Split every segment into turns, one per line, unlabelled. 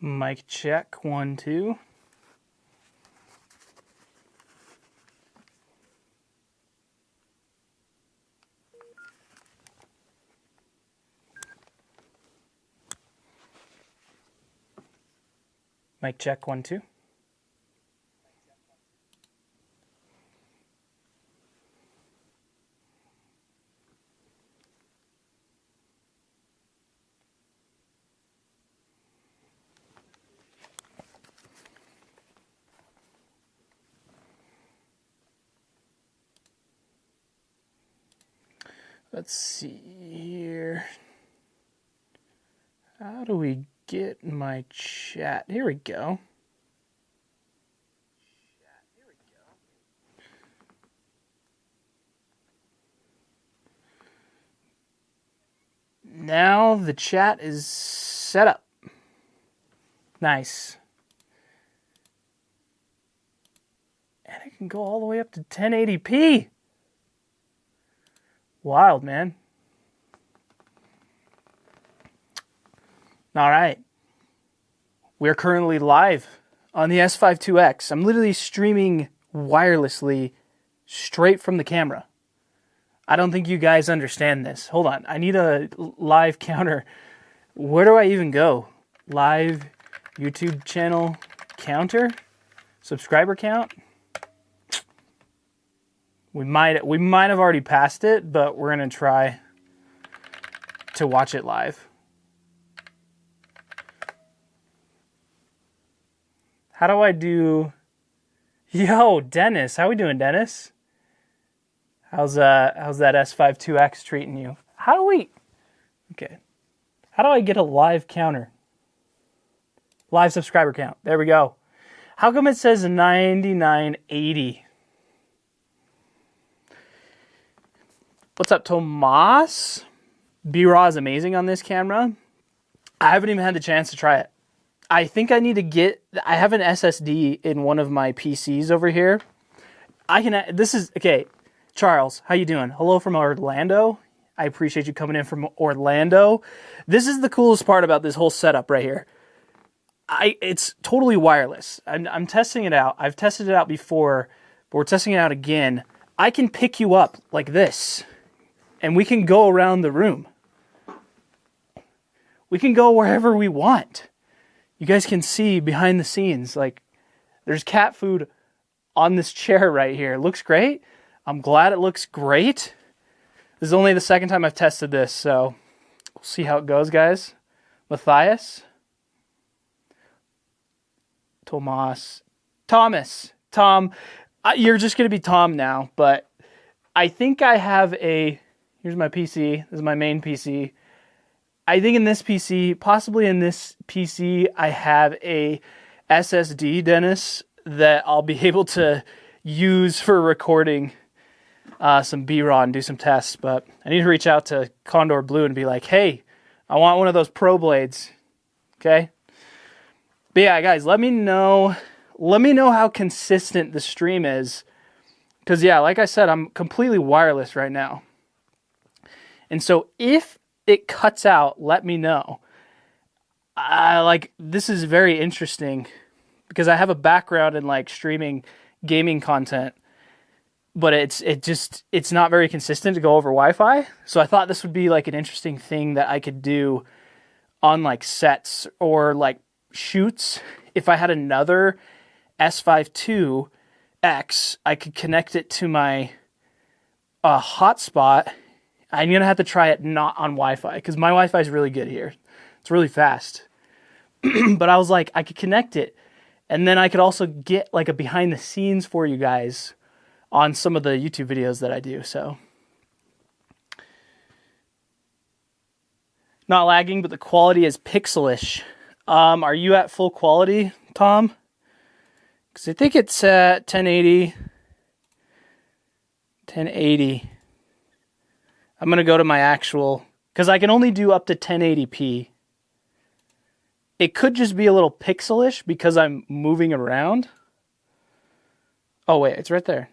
Mic check, 1, 2. Mic check, 1, 2. Let's see here. How do we get my chat? Here we go. Now the chat is set up. Nice. And it can go all the way up to 1080p. Wild, man. All right. We're currently live on the S5IIx. I'm literally streaming wirelessly straight from the camera. I don't think you guys understand this. Hold on. I need a live counter. Where do I even go? Live YouTube channel counter? Subscriber count? We might have already passed it, but we're going to try to watch it live. How do I do... Yo, Dennis. How we doing, Dennis? How's that S5IIx treating you? How do we... Okay. How do I get a live counter? Live subscriber count. There we go. How come it says 9980? What's up, Tomas? B-Raw is amazing on this camera. I haven't even had the chance to try it. I think I need to get... I have an SSD in one of my PCs over here. This is... Okay, Charles, how you doing? Hello from Orlando. I appreciate you coming in from Orlando. This is the coolest part about this whole setup right here. It's totally wireless. I'm testing it out. I've tested it out before, but we're testing it out again. I can pick you up like this, and we can go around the room. We can go wherever we want. You guys can see behind the scenes, like, there's cat food on this chair right here. It looks great. I'm glad it looks great. This is only the second time I've tested this, so we'll see how it goes, guys. Matthias. Thomas. Tom. You're just going to be Tom now, but I think I have a... Here's my PC. This is my main PC. I think in this PC, possibly in this PC, I have a SSD, Dennis, that I'll be able to use for recording some B-Raw and do some tests. But I need to reach out to Condor Blue and be like, hey, I want one of those Pro Blades. Okay? But yeah, guys, let me know how consistent the stream is. Because yeah, like I said, I'm completely wireless right now. And so if it cuts out, let me know. This is very interesting because I have a background in like streaming gaming content, but it's not very consistent to go over Wi-Fi. So I thought this would be like an interesting thing that I could do on like sets or like shoots. If I had another S5IIx, I could connect it to my hotspot. I'm going to have to try it not on Wi-Fi because my Wi-Fi is really good here. It's really fast. But I was like, I could connect it. And then I could also get like a behind the scenes for you guys on some of the YouTube videos that I do. So not lagging, but the quality is pixelish. Are you at full quality, Tom? Because I think it's at 1080. I'm going to go to my actual, because I can only do up to 1080p. It could just be a little pixelish because I'm moving around. Oh, wait, it's right there.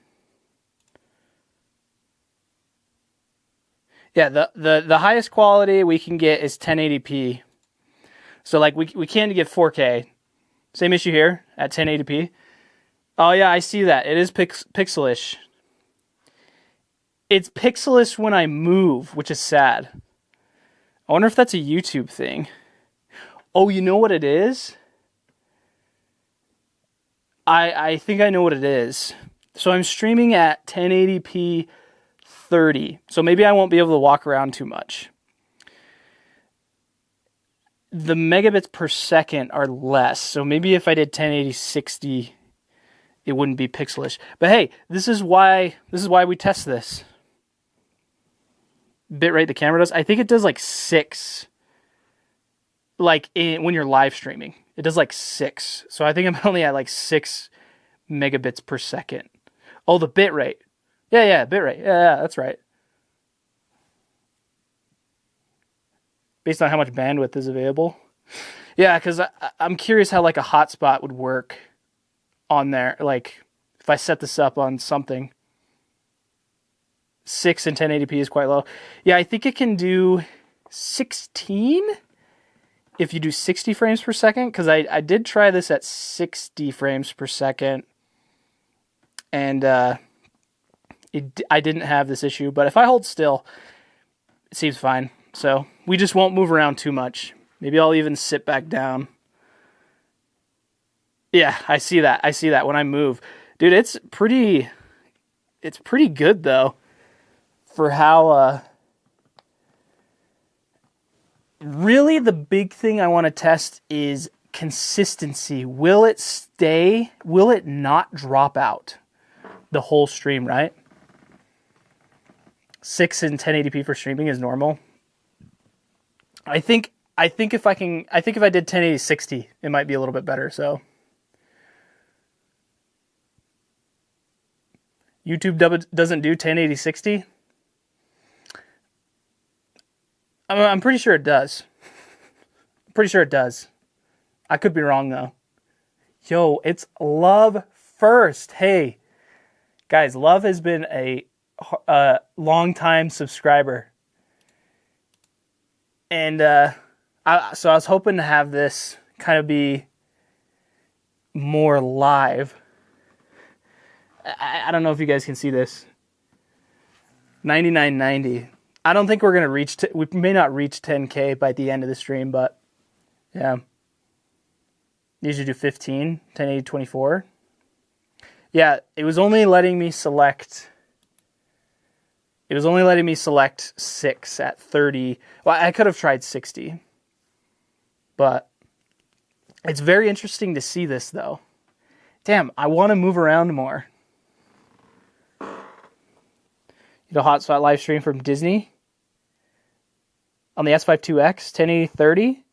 Yeah, the highest quality we can get is 1080p. So like we can't get 4K. Same issue here at 1080p. Oh yeah, I see that. It is pixelish. It's pixelish when I move, which is sad. I wonder if that's a YouTube thing. Oh, you know what it is? I think I know what it is. So I'm streaming at 1080p 30. So maybe I won't be able to walk around too much. The megabits per second are less. So maybe if I did 1080 60, it wouldn't be pixelish. But hey, this is why we test this. Bitrate the camera does. I think it does like 6. Like when you're live streaming, it does like 6. So I think I'm only at like 6 megabits per second. Oh, the bitrate. Yeah, bitrate. Yeah, that's right. Based on how much bandwidth is available. Yeah, because I'm curious how like a hotspot would work on there. Like if I set this up on something. 6 and 1080p is quite low. Yeah, I think it can do 16 if you do 60 frames per second, because I did try this at 60 frames per second, and I didn't have this issue. But if I hold still, it seems fine. So we just won't move around too much. Maybe I'll even sit back down. Yeah, I see that. I see that when I move. Dude, it's pretty good, though, for how... Really, the big thing I want to test is consistency. Will it stay? Will it not drop out the whole stream, right? 6 and 1080p for streaming is normal. I think if I did 1080 60, it might be a little bit better. So YouTube doesn't do 1080 60. I'm pretty sure it does. Pretty sure it does. I could be wrong, though. Yo, it's Love First. Hey, guys, Love has been a long-time subscriber. And so I was hoping to have this kind of be more live. I don't know if you guys can see this. 99.90. I don't think we're going to reach... we may not reach 10K by the end of the stream, but... yeah. Usually do 15, 1080, 24. Yeah, it was only letting me select... It was only letting me select 6 at 30. Well, I could have tried 60. But... it's very interesting to see this, though. Damn, I want to move around more. You know, hotspot live stream from Disney? On the S5IIx, 1080 30?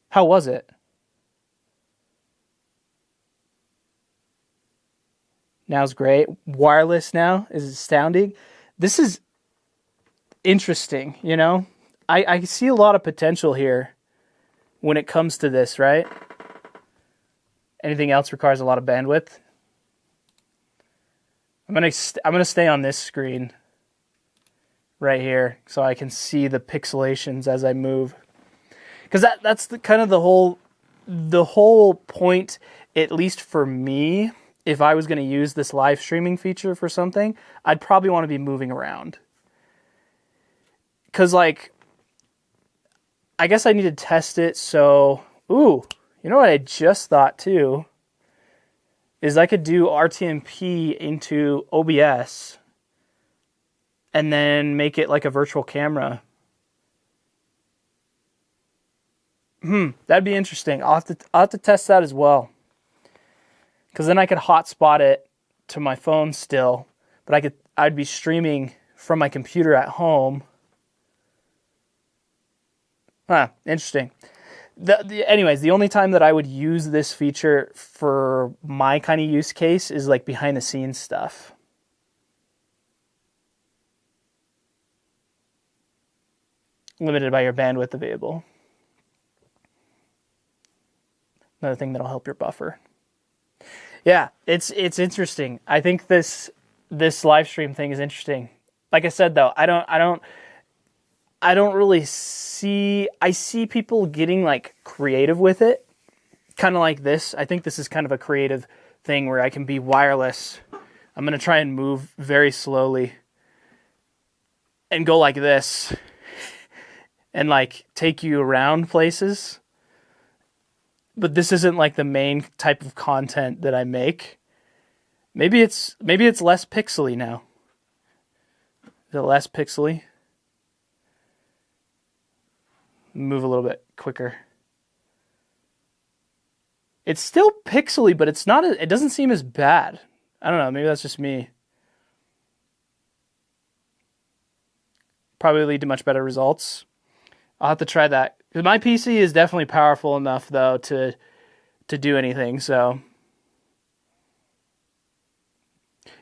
How was it? Now's great. Wireless now is astounding. This is interesting, you know? I see a lot of potential here when it comes to this, right? Anything else requires a lot of bandwidth. I'm gonna stay on this screen right here so I can see the pixelations as I move. Because that's the whole point, at least for me. If I was going to use this live streaming feature for something, I'd probably want to be moving around. Because, like, I guess I need to test it, so... Ooh, you know what I just thought, too? Is I could do RTMP into OBS and then make it like a virtual camera. That'd be interesting. I'll have to test that as well. Because then I could hotspot it to my phone still, but I'd be streaming from my computer at home. Interesting. Anyways, the only time that I would use this feature for my kind of use case is like behind the scenes stuff. Limited by your bandwidth available. Another thing that'll help your buffer. Yeah, it's interesting. I think this live stream thing is interesting. Like I said, though, I don't I don't really see, I see people getting like creative with it, kind of like this. I think this is kind of a creative thing where I can be wireless. I'm going to try and move very slowly and go like this and like take you around places. But this isn't like the main type of content that I make. Maybe it's less pixely now. Is it less pixely? Move a little bit quicker. It's still pixely, but it's not. It doesn't seem as bad. I don't know. Maybe that's just me. Probably lead to much better results. I'll have to try that. Because my PC is definitely powerful enough, though, to do anything. So,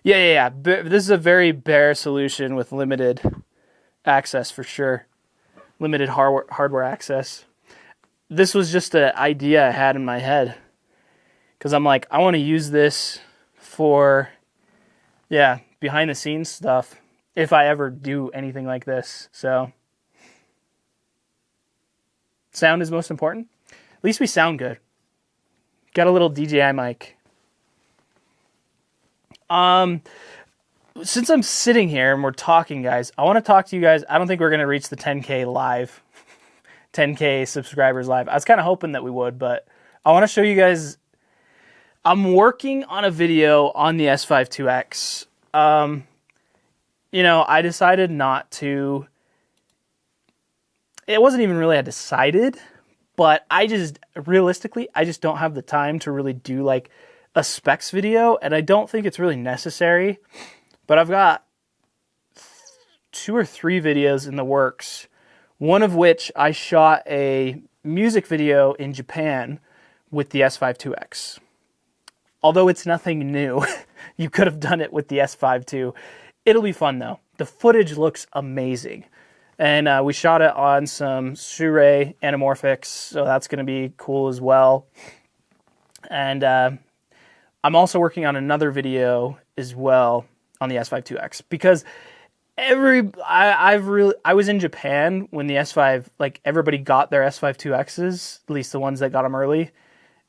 yeah. This is a very bare solution with limited access for sure. Limited hardware access. This was just an idea I had in my head. Because I'm like, I want to use this for, behind the scenes stuff. If I ever do anything like this. So, sound is most important. At least we sound good. Got a little DJI mic. Since I'm sitting here and we're talking, guys, I want to talk to you guys. I don't think we're going to reach the 10K live. 10K subscribers live. I was kind of hoping that we would, but I want to show you guys. I'm working on a video on the S5IIx. I decided not to. It wasn't even really I decided, but I just don't have the time to really do like a specs video, and I don't think it's really necessary. But I've got 2 or 3 videos in the works, one of which I shot a music video in Japan with the S5IIx. Although it's nothing new, you could have done it with the S5 too. It'll be fun though. The footage looks amazing. And we shot it on some Shure anamorphics, so that's going to be cool as well. And I'm also working on another video as well on the S5IIx because I was in Japan when the S5, like everybody got their S5IIx's, at least the ones that got them early.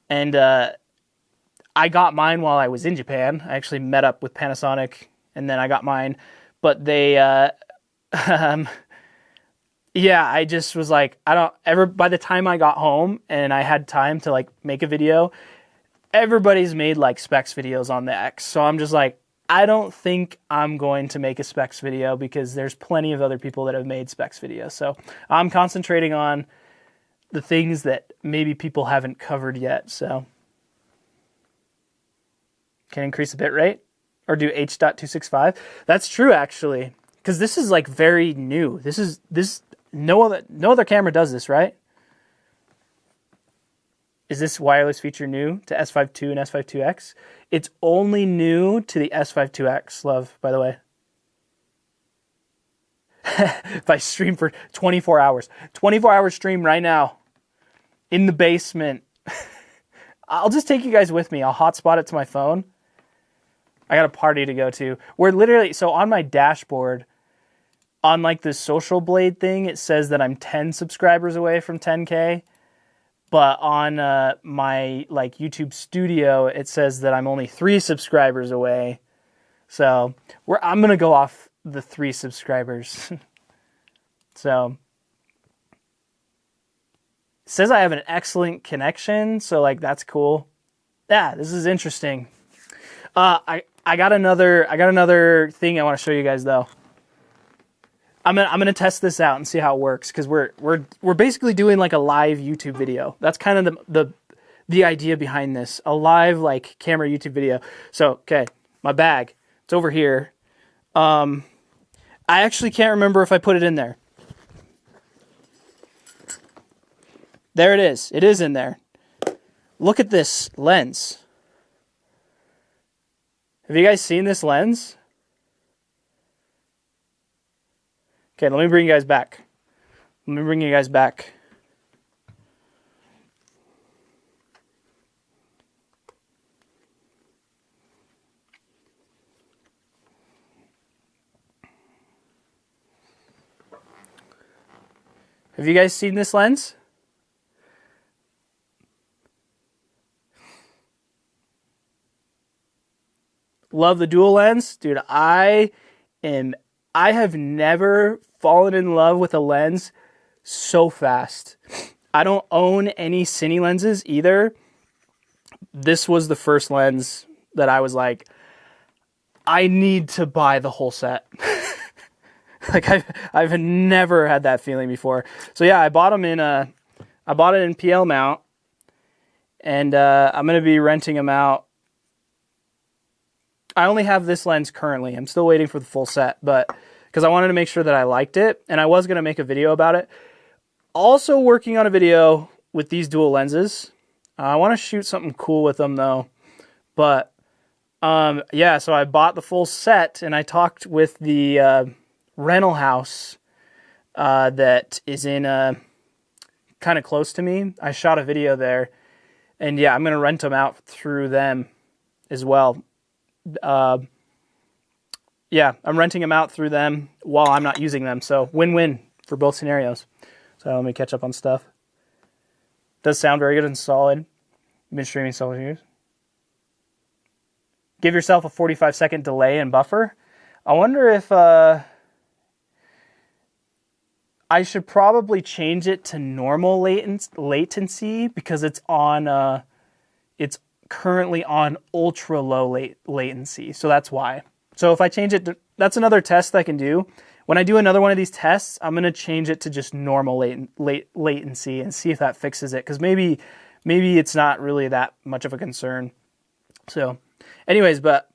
And I got mine while I was in Japan. I actually met up with Panasonic and then I got mine. But they, I just was like, by the time I got home and I had time to like make a video, everybody's made like specs videos on the X. So I'm just like, I don't think I'm going to make a specs video because there's plenty of other people that have made specs videos. So I'm concentrating on the things that maybe people haven't covered yet. So can increase the bit rate or do H.265. That's true actually, because this is like very new. No other camera does this, right? Is this wireless feature new to S5 II and S5 IIx? It's only new to the S5 IIx, love, by the way. If I stream for 24 hours. 24-hour stream right now. In the basement. I'll just take you guys with me. I'll hotspot it to my phone. I got a party to go to. We're literally, so on my dashboard, on like the Social Blade thing, it says that I'm 10 subscribers away from 10K. But on my like YouTube Studio, it says that I'm only 3 subscribers away. So I'm gonna go off the 3 subscribers. So it says I have an excellent connection, so like that's cool. Yeah, this is interesting. I got another thing I want to show you guys though. I'm gonna test this out and see how it works because we're basically doing like a live YouTube video. That's kind of the idea behind this, a live like camera YouTube video. So okay, my bag, it's over here. I actually can't remember if I put it in there. There it is. It is in there. Look at this lens. Have you guys seen this lens? Okay, let me bring you guys back. Have you guys seen this lens? Love the dual lens. Dude, I have never fallen in love with a lens so fast. I don't own any Cine lenses either. This was the first lens that I was like, I need to buy the whole set. Like I've never had that feeling before. So yeah, I bought it in PL mount, and I'm gonna be renting them out. I only have this lens currently. I'm still waiting for the full set, but because I wanted to make sure that I liked it, and I was gonna make a video about it. Also working on a video with these dual lenses. I want to shoot something cool with them though, but yeah. So I bought the full set, and I talked with the rental house that is in kind of close to me. I shot a video there, and yeah, I'm gonna rent them out through them as well. Yeah, I'm renting them out through them while I'm not using them, so win-win for both scenarios. So let me catch up on stuff. Does sound very good and solid. You've been streaming several years. Give yourself a 45-second delay and buffer. I wonder if I should probably change it to normal latency because it's on it's currently on ultra low latency. So that's why. So if I change it to, that's another test I can do. When I do another one of these tests, I'm going to change it to just normal latency and see if that fixes it. Because maybe it's not really that much of a concern. So anyways, but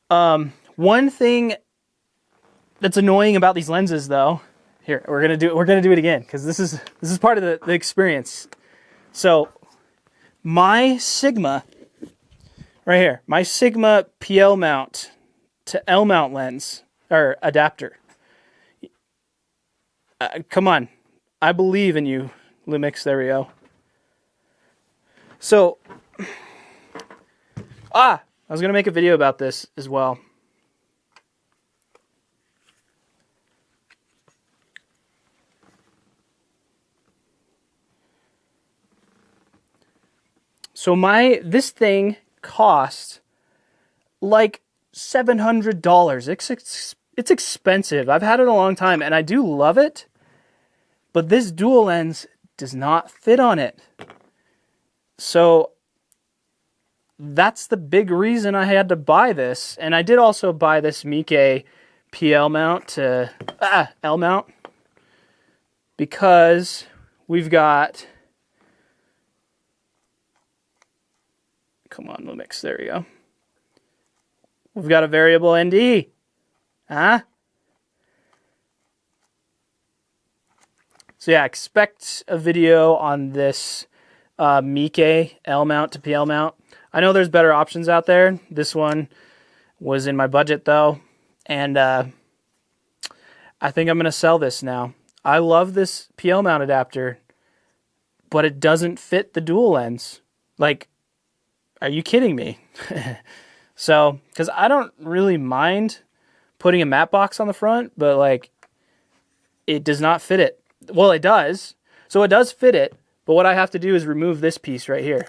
one thing that's annoying about these lenses though, here, we're going to do it again because this is part of the experience. So my Sigma right here, my Sigma PL mount to L mount lens or adapter. Come on. I believe in you, Lumix. There we go. So, I was going to make a video about this as well. So this thing cost like $700. It's expensive. I've had it a long time, and I do love it, but this dual lens does not fit on it. So that's the big reason I had to buy this. And I did also buy this Miike PL mount to L mount because we've got, come on, Lumix, there we go. We've got a variable ND. So yeah, expect a video on this Miike L mount to PL mount. I know there's better options out there. This one was in my budget though, and I think I'm gonna sell this now. I love this PL mount adapter, but it doesn't fit the dual lens. Like, are you kidding me? So, because I don't really mind putting a matte box on the front, but like, it does not fit it. Well, it does. So it does fit it, but what I have to do is remove this piece right here.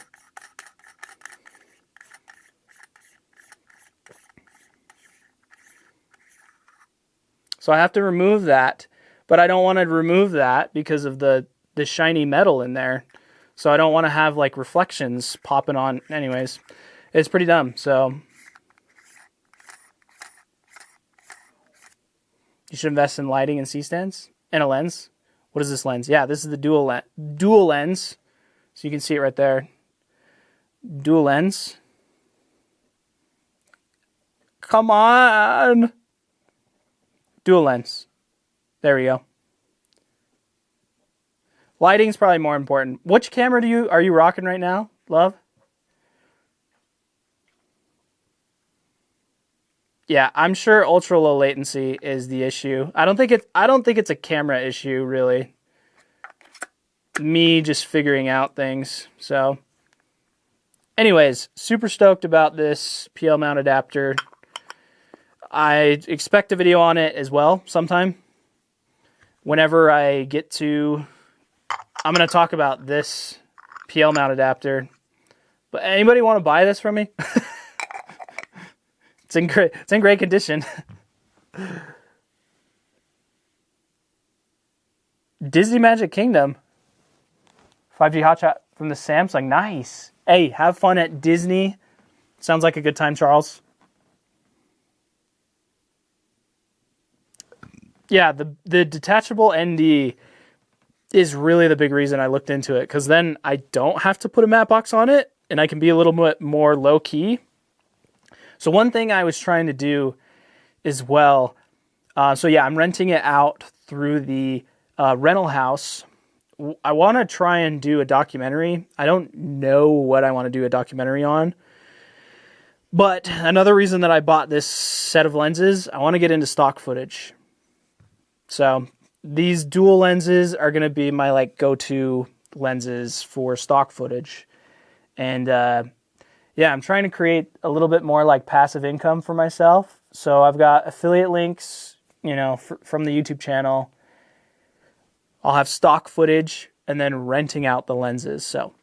So I have to remove that, but I don't want to remove that because of the shiny metal in there. So I don't want to have like reflections popping on. Anyways, it's pretty dumb. So you should invest in lighting and C-stands and a lens. What is this lens? Yeah, this is the dual lens. So you can see it right there. Dual lens. Come on. Dual lens. There we go. Lighting's probably more important. Which camera are you rocking right now, love? Yeah, I'm sure ultra low latency is the issue. I don't think it's a camera issue really. Me just figuring out things. So anyways, super stoked about this PL mount adapter. I expect a video on it as well sometime. whenever I get to, I'm going to talk about this PL mount adapter. But anybody want to buy this from me? It's in great condition. Disney Magic Kingdom. 5G hotshot from the Samsung. Nice. Hey, have fun at Disney. Sounds like a good time, Charles. Yeah, the detachable ND is really the big reason I looked into it, because then I don't have to put a matte box on it, and I can be a little bit more low-key. So one thing I was trying to do as well, so yeah, I'm renting it out through the rental house. I want to try and do a documentary. I don't know what I want to do a documentary on. But another reason that I bought this set of lenses, I want to get into stock footage. So these dual lenses are going to be my like go-to lenses for stock footage. And yeah, I'm trying to create a little bit more like passive income for myself. So I've got affiliate links, you know, from the YouTube channel. I'll have stock footage and then renting out the lenses. So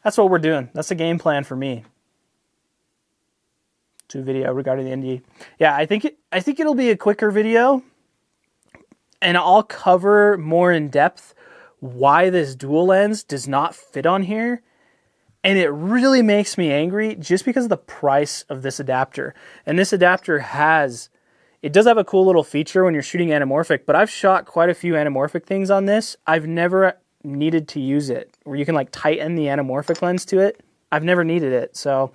that's what we're doing. That's the game plan for me. To video regarding the ND. Yeah, I think it'll be a quicker video, and I'll cover more in depth why this dual lens does not fit on here. And it really makes me angry just because of the price of this adapter. And this adapter it does have a cool little feature when you're shooting anamorphic, but I've shot quite a few anamorphic things on this. I've never needed to use it, where you can like tighten the anamorphic lens to it. I've never needed it, so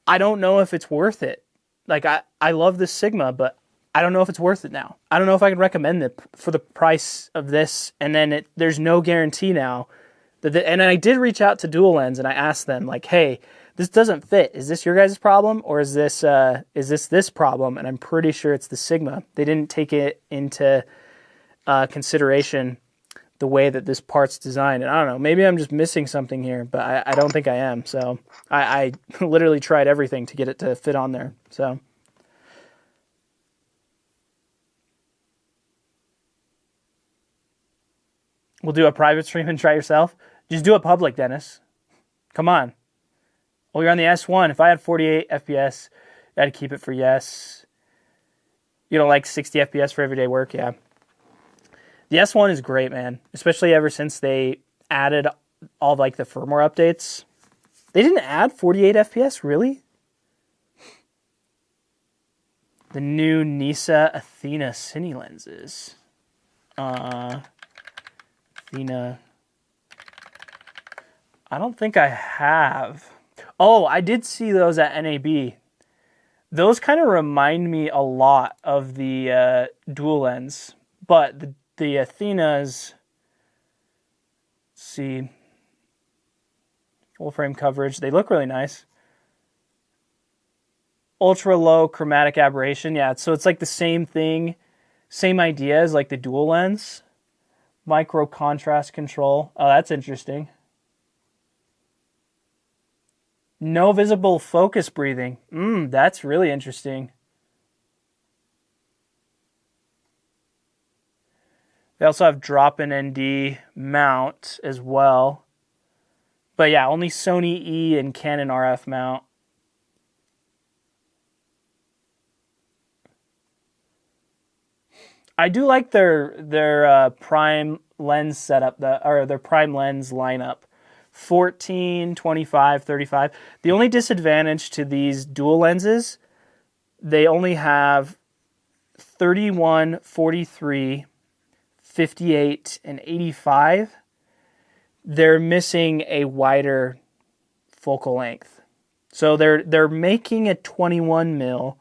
I don't know if it's worth it. Like, I love this Sigma, but I don't know if it's worth it now. I don't know if I can recommend it for the price of this, and then there's no guarantee now. And I did reach out to Dual Lens, and I asked them, like, hey, this doesn't fit. Is this your guys' problem, or is this problem? And I'm pretty sure it's the Sigma. They didn't take it into consideration the way that this part's designed. And I don't know, maybe I'm just missing something here, but I don't think I am. So I literally tried everything to get it to fit on there. So we'll do a private stream and try yourself. Just do it public, Dennis. Come on. Well, you're on the S1. If I had 48 FPS, I'd keep it for yes. You don't like 60 FPS for everyday work? Yeah. The S1 is great, man. Especially ever since they added all like the firmware updates. They didn't add 48 FPS, really? The new Nisa Athena Cine lenses. Athena. I don't think I have. Oh, I did see those at NAB. Those kind of remind me a lot of the dual lens, but the Athenas, let's see, full frame coverage. They look really nice. Ultra low chromatic aberration. Yeah, so it's like the same thing, same idea as like the dual lens. Micro contrast control. Oh, that's interesting. No visible focus breathing. That's really interesting. They also have drop-in ND mount as well. But yeah, only Sony E and Canon RF mount. I do like their prime lens setup, their prime lens lineup. 14, 25, 35. The only disadvantage to these dual lenses, they only have 31, 43, 58, and 85. They're missing a wider focal length. So they're making a 21 mil.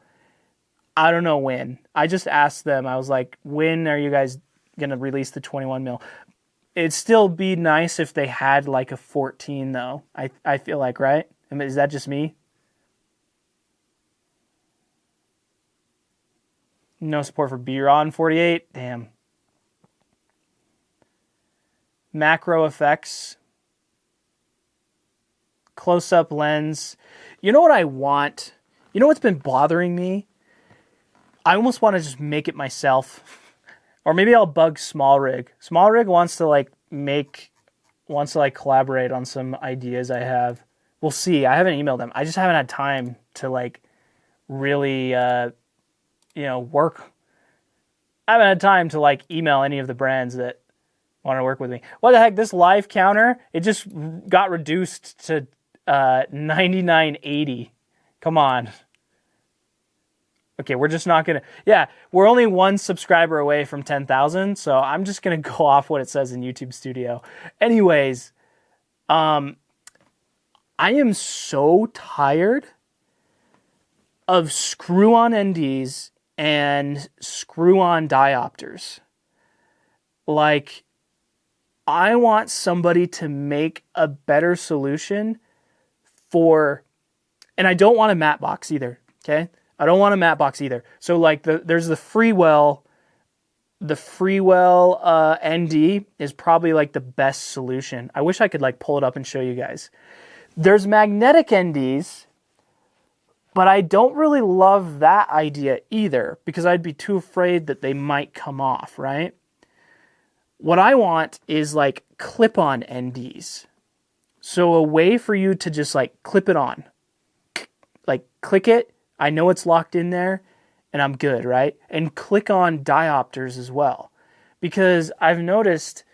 I don't know when. I just asked them. I was like, when are you guys going to release the 21 mil? It'd still be nice if they had like a 14 though. I feel like, right? I mean, is that just me? No support for B-RAW 48. Damn. Macro effects. Close-up lens. You know what I want? You know what's been bothering me? I almost want to just make it myself. Or maybe I'll bug Small Rig. Small Rig wants to like collaborate on some ideas I have. We'll see. I haven't emailed them. I just haven't had time to like really, work. I haven't had time to like email any of the brands that want to work with me. What the heck? This live counter, it just got reduced to 99.80. Come on. Okay, we're just not going to... Yeah, we're only one subscriber away from 10,000, so I'm just going to go off what it says in YouTube Studio. Anyways, I am so tired of screw-on NDs and screw-on diopters. Like, I want somebody to make a better solution for... And I don't want a matte box either, okay? I don't want a matte box either. So like there's the Freewell. The Freewell ND is probably like the best solution. I wish I could like pull it up and show you guys. There's magnetic NDs, but I don't really love that idea either because I'd be too afraid that they might come off, right? What I want is like clip-on NDs. So a way for you to just like clip it on. Like click it. I know it's locked in there and I'm good, right? And click on diopters as well. Because I've noticed,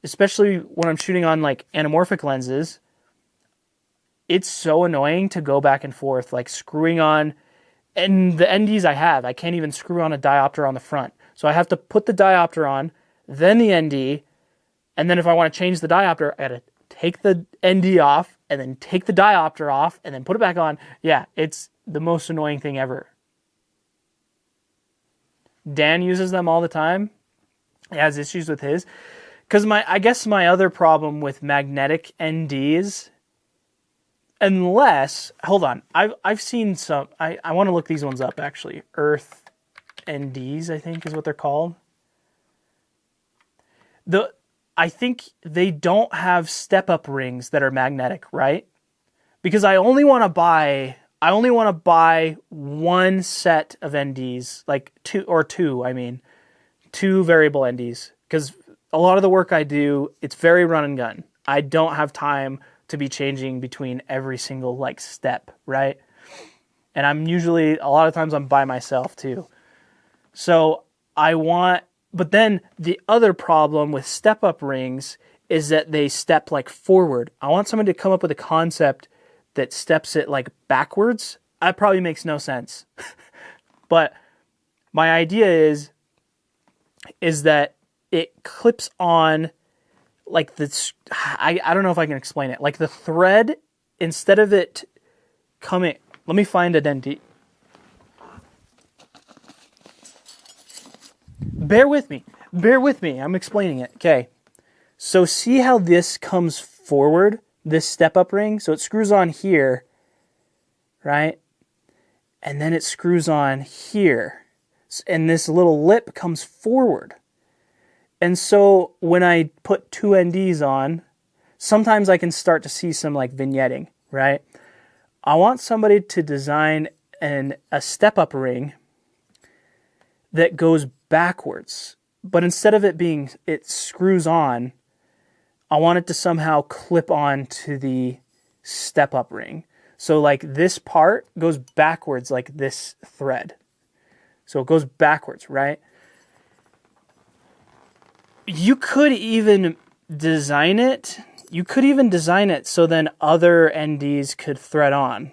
especially when I'm shooting on like anamorphic lenses, it's so annoying to go back and forth, like screwing on, and the NDs I have, I can't even screw on a diopter on the front. So I have to put the diopter on, then the ND, and then if I want to change the diopter, I gotta take the ND off, and then take the diopter off, and then put it back on. Yeah, it's the most annoying thing ever. Dan uses them all the time. He has issues with his. Because I guess my other problem with magnetic NDs, unless, hold on, I've seen some, I want to look these ones up actually. Earth NDs, I think is what they're called. I think they don't have step-up rings that are magnetic, right? Because I only want to buy one set of NDs, like two variable NDs. Because a lot of the work I do, it's very run and gun. I don't have time to be changing between every single like step, right? And a lot of times I'm by myself too. So but then the other problem with step-up rings is that they step like forward. I want someone to come up with a concept that steps it like backwards. That probably makes no sense. But my idea is that it clips on like this. I don't know if I can explain it. Like the thread, instead of it coming, let me find a ND. Bear with me. I'm explaining it. Okay. So see how this comes forward, this step-up ring? So it screws on here, right? And then it screws on here. And this little lip comes forward. And so when I put two NDs on, sometimes I can start to see some like vignetting, right? I want somebody to design a step-up ring that goes backwards. But instead of it screws on, I want it to somehow clip on to the step-up ring. So like this part goes backwards like this thread. So it goes backwards, right? You could even design it. So then other NDs could thread on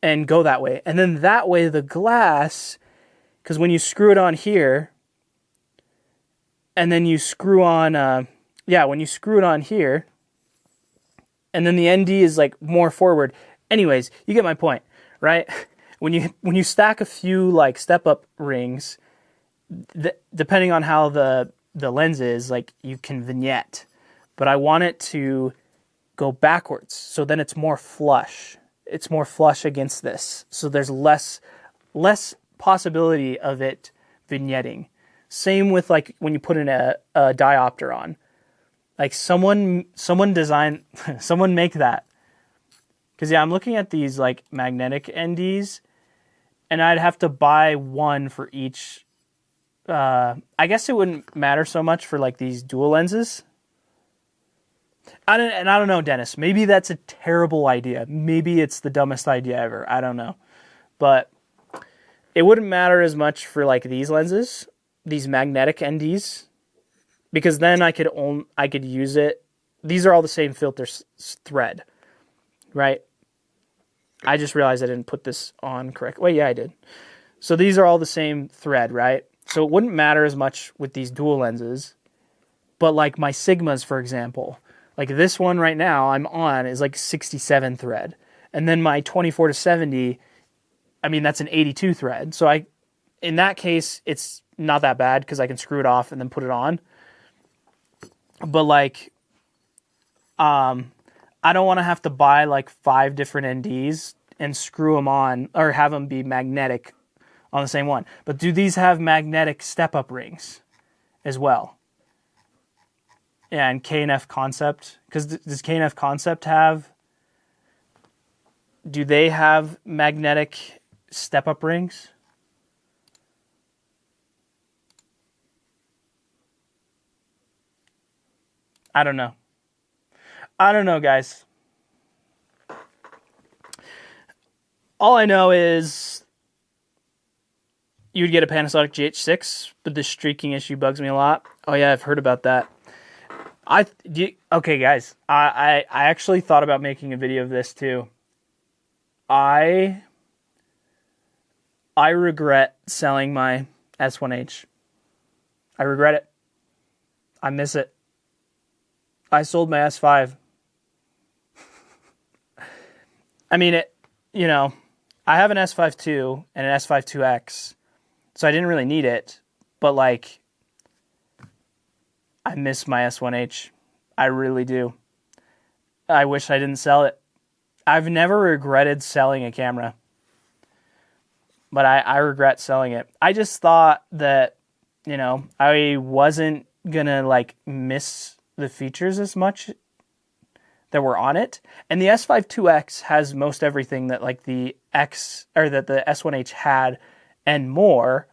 and go that way. And then that way the glass, because when you screw it on here, and then you screw on, when you screw it on here, and then the ND is like more forward. Anyways, you get my point, right? When you stack a few like step-up rings, depending on how the lens is, like you can vignette. But I want it to go backwards, so then it's more flush. It's more flush against this, so there's less possibility of it vignetting. Same with like when you put in a diopter on. Like someone make that. Because yeah, I'm looking at these like magnetic NDs, and I'd have to buy one for each I guess it wouldn't matter so much for like these dual lenses. I don't know, Dennis. Maybe that's a terrible idea. Maybe it's the dumbest idea ever. I don't know. But it wouldn't matter as much for like these lenses, these magnetic NDs, because then I could use it. These are all the same filter thread, right? I just realized I didn't put this on correct. Wait, yeah, I did. So these are all the same thread, right? So it wouldn't matter as much with these dual lenses. But like my Sigmas, for example, like this one right now I'm on is like 67 thread. And then my 24 to 70, I mean, that's an 82 thread. So in that case, it's not that bad because I can screw it off and then put it on. But like, I don't want to have to buy like 5 different NDs and screw them on or have them be magnetic on the same one. But do these have magnetic step-up rings as well? Yeah, and K&F Concept. Because does K&F Concept do they have magnetic step-up rings? I don't know. I don't know, guys. All I know is you'd get a Panasonic GH6, but the streaking issue bugs me a lot. Oh yeah, I've heard about that. Okay, guys. I actually thought about making a video of this too. I regret selling my S1H. I regret it. I miss it. I sold my S5. I mean, I have an S5 II and an S5 IIx, so I didn't really need it, but like, I miss my S1H. I really do. I wish I didn't sell it. I've never regretted selling a camera, but I regret selling it. I just thought that, I wasn't gonna like miss the features as much that were on it. And the S5 IIx has most everything that like the that the S1H had and more.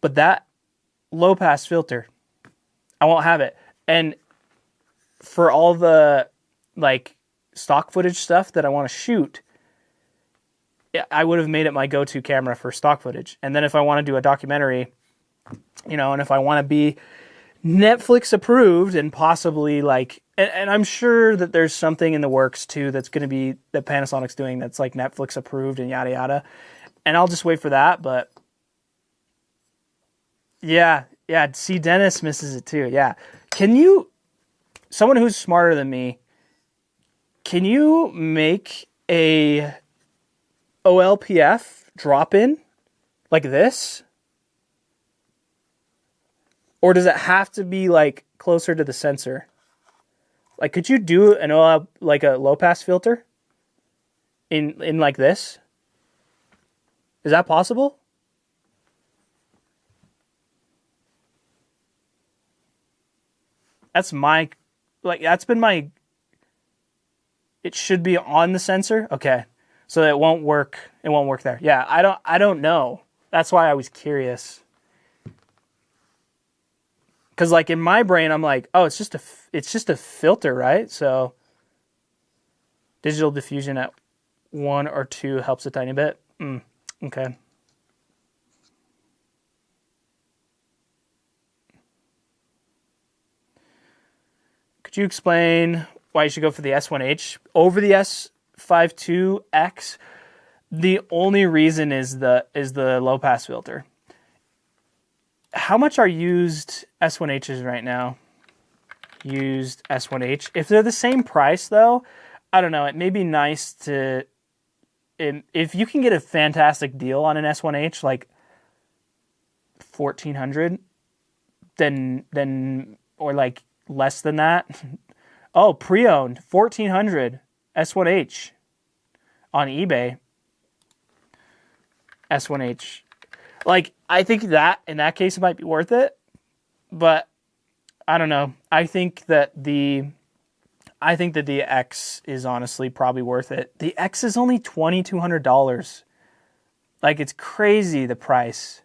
But that low pass filter, I won't have it. And for all the like stock footage stuff that I want to shoot, I would have made it my go-to camera for stock footage. And then if I want to do a documentary, and if I want to be Netflix approved and possibly like, and I'm sure that there's something in the works too that's going to be that Panasonic's doing that's like Netflix approved and yada yada. And I'll just wait for that. But yeah. See, Dennis misses it too. Yeah. Someone who's smarter than me, can you make a OLPF drop-in like this? Or does it have to be like closer to the sensor? Like, could you do like a low pass filter in like this? Is that possible? That's been my. It should be on the sensor. Okay, so it won't work. It won't work there. Yeah, I don't know. That's why I was curious. Because like in my brain, I'm like, oh, it's just a filter, right? So digital diffusion at 1 or 2 helps a tiny bit. Okay. Could you explain why you should go for the S1H over the S5 IIx? The only reason is the low pass filter. How much are used S1Hs right now? Used S1H. If they're the same price, though, I don't know. It may be nice to, if you can get a fantastic deal on an S1H, like $1,400, then or like less than that. Oh, pre-owned $1,400 S1H on eBay. S1H. Like, I think that in that case it might be worth it, but I don't know. I think that the X is honestly probably worth it. The X is only $2,200. Like, it's crazy, the price.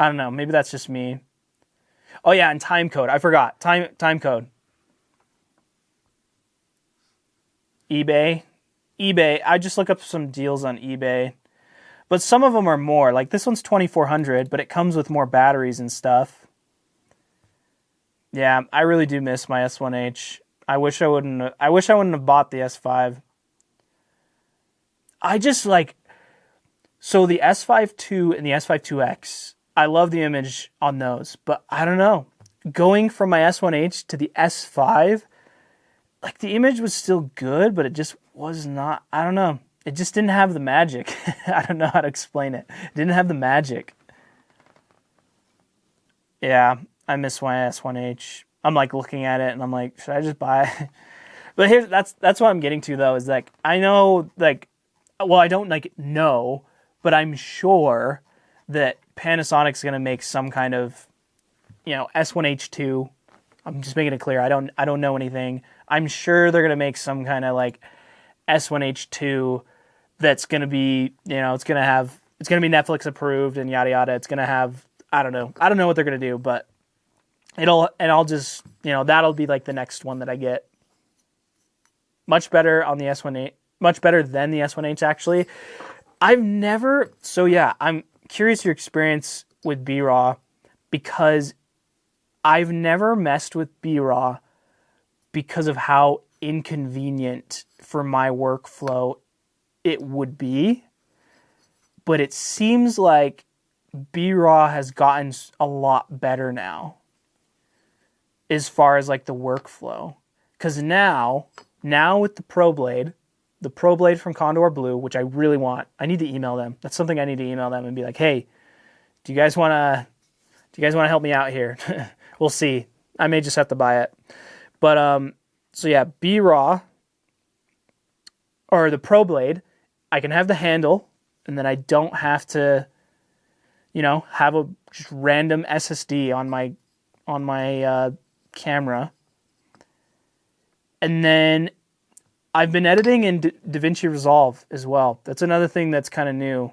I don't know. Maybe that's just me. Oh yeah, and time code. I forgot. Time code. eBay. I just look up some deals on eBay. But some of them are more. Like this one's 2400, but it comes with more batteries and stuff. Yeah, I really do miss my S1H. I wish I wouldn't have bought the S5. I just like, so the S5 II and the S5 IIx, I love the image on those, but I don't know. Going from my S1H to the S5, like the image was still good, but it just was not, I don't know. It just didn't have the magic. I don't know how to explain it. It didn't have the magic. Yeah, I miss my S1H. I'm like looking at it and I'm like, should I just buy it? But that's what I'm getting to though, is like, I know like, well, I don't like know, but I'm sure that Panasonic's going to make some kind of, S1H2. I'm just making it clear. I don't know anything. I'm sure they're going to make some kind of like S1H2 that's going to be, it's going to be Netflix approved and yada yada. It's going to have, I don't know what they're going to do, but I'll just, that'll be like the next one that I get. Much better on the S1H, much better than the S1H actually. I'm curious your experience with B-Raw, because I've never messed with B-Raw because of how inconvenient for my workflow it would be. But it seems like B-Raw has gotten a lot better now as far as like the workflow. Because now with the Pro Blade from Condor Blue, which I really want, I need to email them. That's something I need to email them and be like, hey, do you guys want to help me out here? We'll see. I may just have to buy it. But so yeah, B-Raw or the Pro Blade, I can have the handle, and then I don't have to, have a just random SSD on my camera. And then I've been editing in DaVinci Resolve as well. That's another thing that's kind of new.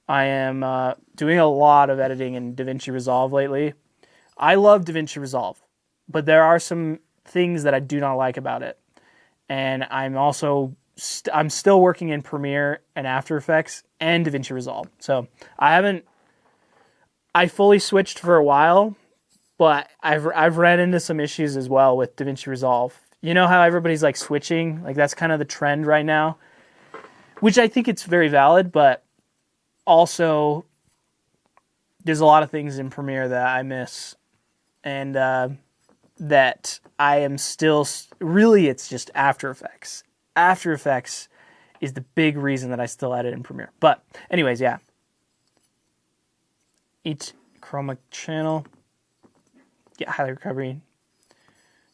I am doing a lot of editing in DaVinci Resolve lately. I love DaVinci Resolve, but there are some things that I do not like about it. And I'm also I'm still working in Premiere and After Effects and DaVinci Resolve. So I fully switched for a while, but I've ran into some issues as well with DaVinci Resolve. You know how everybody's like switching? Like that's kind of the trend right now, which I think it's very valid, but also there's a lot of things in Premiere that I miss, and that I am still, really it's just After Effects. After Effects is the big reason that I still edit in Premiere. But anyways, yeah. Each chroma channel, get highlight recovery,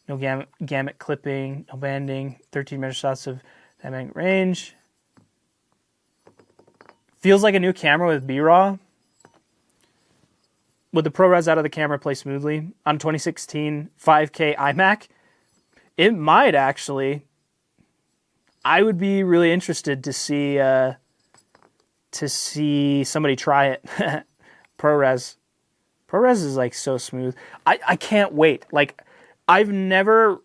no gamut clipping, no banding, 13 measure shots of dynamic range. Feels like a new camera with B-Raw. Would the ProRes out of the camera play smoothly on 2016 5K iMac? It might actually. I would be really interested to see somebody try it. ProRes is like so smooth. I can't wait. Like I've never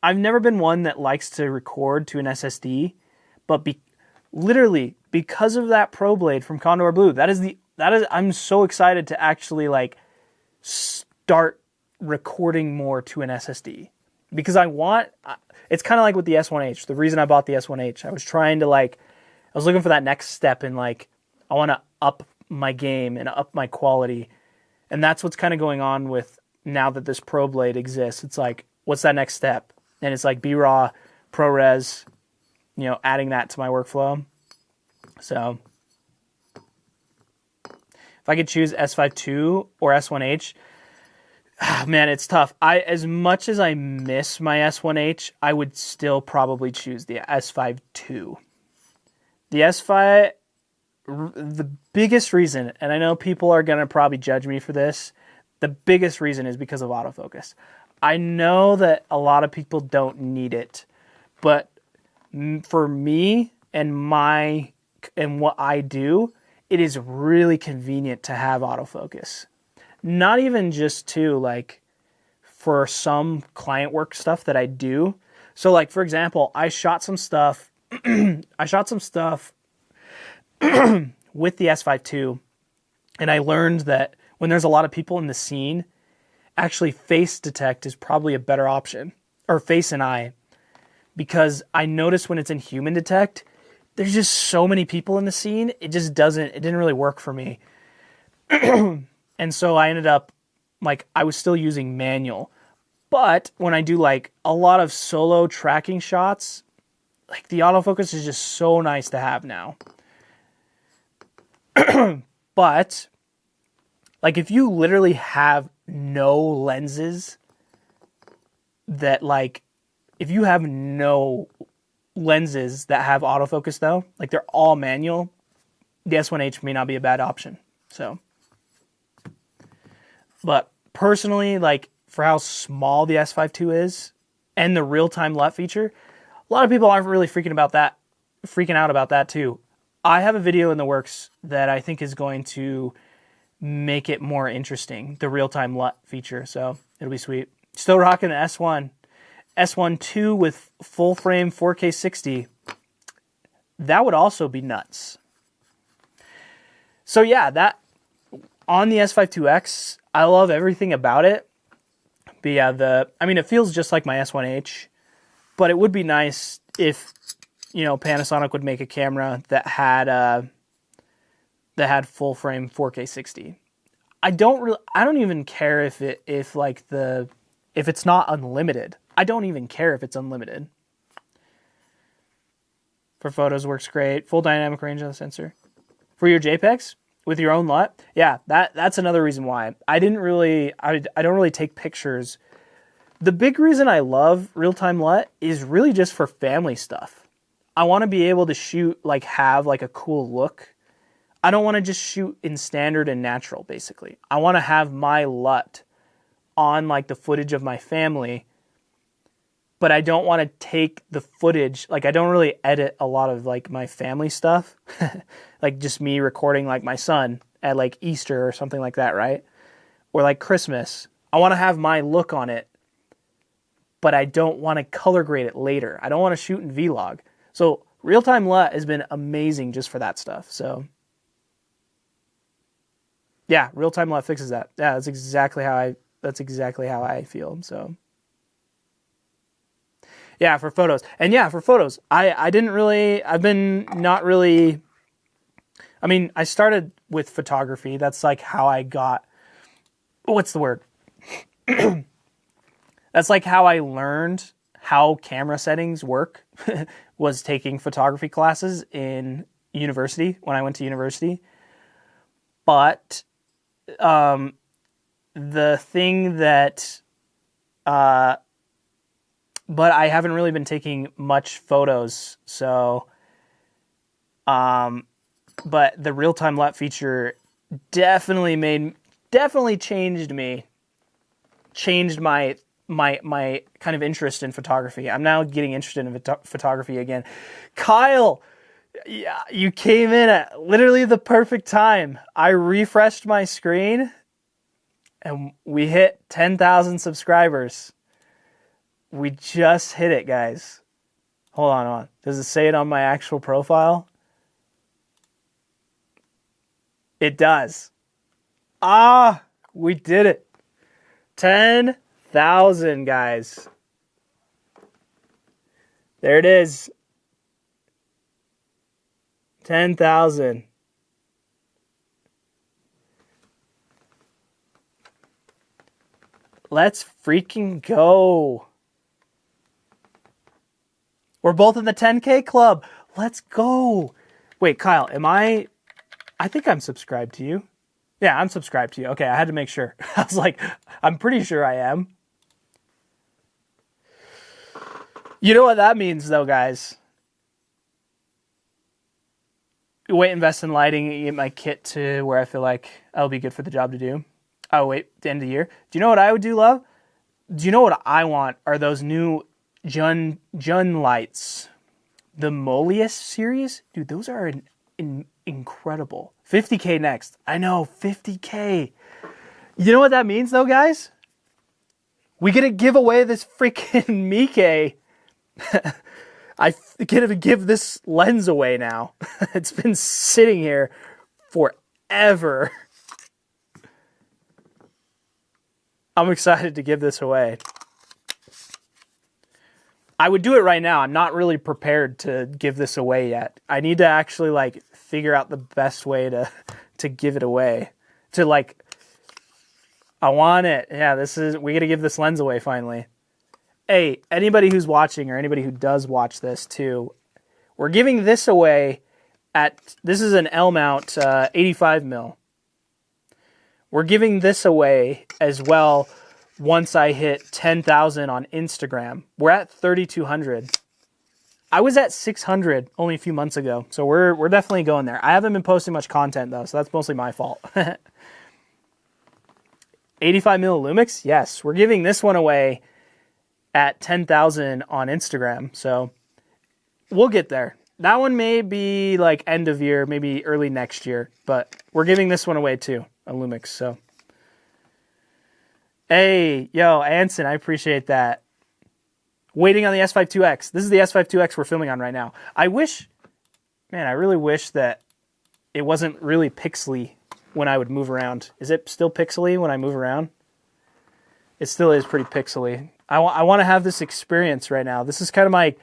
been one that likes to record to an SSD, but literally because of that Pro Blade from Condor Blue, I'm so excited to actually like start recording more to an SSD, because it's kind of like with the S1H. The reason I bought the S1H, I was looking for that next step in like, I want to up my game and up my quality. And that's what's kind of going on with now that this Pro Blade exists. It's like, what's that next step? And it's like B-Raw, ProRes, adding that to my workflow. So if I could choose S5 II or S1H, man, it's tough. As much as I miss my S1H, I would still probably choose the S5 II. The S5, the biggest reason, and I know people are going to probably judge me for this, the biggest reason is because of autofocus. I know that a lot of people don't need it, but for me and what I do, it is really convenient to have autofocus. not even just to like for some client work stuff that I do. So like, for example, I shot some stuff with the S5 II, and I learned that when there's a lot of people in the scene, actually face detect is probably a better option, or face and eye, because I notice when it's in human detect, there's just so many people in the scene, it didn't really work for me. And so I ended up, like, I was still using manual. But when I do like a lot of solo tracking shots, like the autofocus is just so nice to have now. But like if you literally have no lenses that like, if you have no lenses that have autofocus though, like they're all manual, the S1H may not be a bad option. So, but personally, like for how small the S5 II is and the real-time LUT feature, a lot of people aren't really freaking out about that too. I have a video in the works that I think is going to make it more interesting, the real-time LUT feature, so it'll be sweet. Still rocking the S1 II with full frame 4K 60. That would also be nuts. So yeah, that on the S5IIx, I love everything about it. But yeah, it feels just like my S1H, but it would be nice if, Panasonic would make a camera that had full frame 4K 60. I don't even care if it's not unlimited. I don't even care if it's unlimited. For photos works great. Full dynamic range on the sensor. For your JPEGs with your own LUT, yeah, that's another reason why. I don't really take pictures. The big reason I love real-time LUT is really just for family stuff. I want to be able to shoot, like have like a cool look. I don't want to just shoot in standard and natural, basically. I want to have my LUT on like the footage of my family, but I don't want to take the footage. Like I don't really edit a lot of like my family stuff, like just me recording like my son at like Easter or something like that, right? Or like Christmas. I want to have my look on it, but I don't want to color grade it later. I don't want to shoot in Vlog. So real-time LUT has been amazing just for that stuff. So yeah, real-time LUT fixes that. Yeah, that's exactly how I feel. So yeah, for photos. And yeah, for photos, I started with photography. That's like how I got, what's the word? That's like how I learned how camera settings work, was taking photography classes in university, when I went to university. But the thing that, but I haven't really been taking much photos, so, but the real-time LUT feature definitely changed my kind of interest in photography. I'm now getting interested in photography again. Kyle, yeah, you came in at literally the perfect time. I refreshed my screen and we hit 10,000 subscribers. We just hit it, guys. Hold on. Does it say it on my actual profile? It does. We did it. 10,000, guys. There it is. 10,000. Let's freaking go. We're both in the 10K club. Let's go. Wait, Kyle, I think I'm subscribed to you. Yeah, I'm subscribed to you. Okay, I had to make sure. I was like, I'm pretty sure I am. You know what that means, though, guys? Wait, invest in lighting, get my kit to where I feel like I'll be good for the job to do. Oh, wait, the end of the year. Do you know what I would do, love? Do you know what I want are those new Jun lights. The Molius series? Dude, those are incredible. 50K next. I know, 50K. You know what that means though, guys? We get to give away this freaking Miike. I get to give this lens away now. It's been sitting here forever. I'm excited to give this away. I would do it right now. I'm not really prepared to give this away yet. I need to actually like figure out the best way to give it away. To like, I want it. Yeah, we got to give this lens away finally. Hey, anybody who's watching or anybody who does watch this too, we're giving this away this is an L mount 85 mil. We're giving this away as well once I hit 10,000 on Instagram. We're at 3,200. I was at 600 only a few months ago, so we're definitely going there. I haven't been posting much content though, so that's mostly my fault. 85 mil Lumix? Yes, we're giving this one away at 10,000 on Instagram, so we'll get there. That one may be like end of year, maybe early next year, but we're giving this one away too, a Lumix, so. Hey, yo, Anson, I appreciate that. Waiting on the S5IIx. This is the S5IIx we're filming on right now. I really wish that it wasn't really pixely when I would move around. Is it still pixely when I move around? It still is pretty pixely. I want to have this experience right now. This is kind of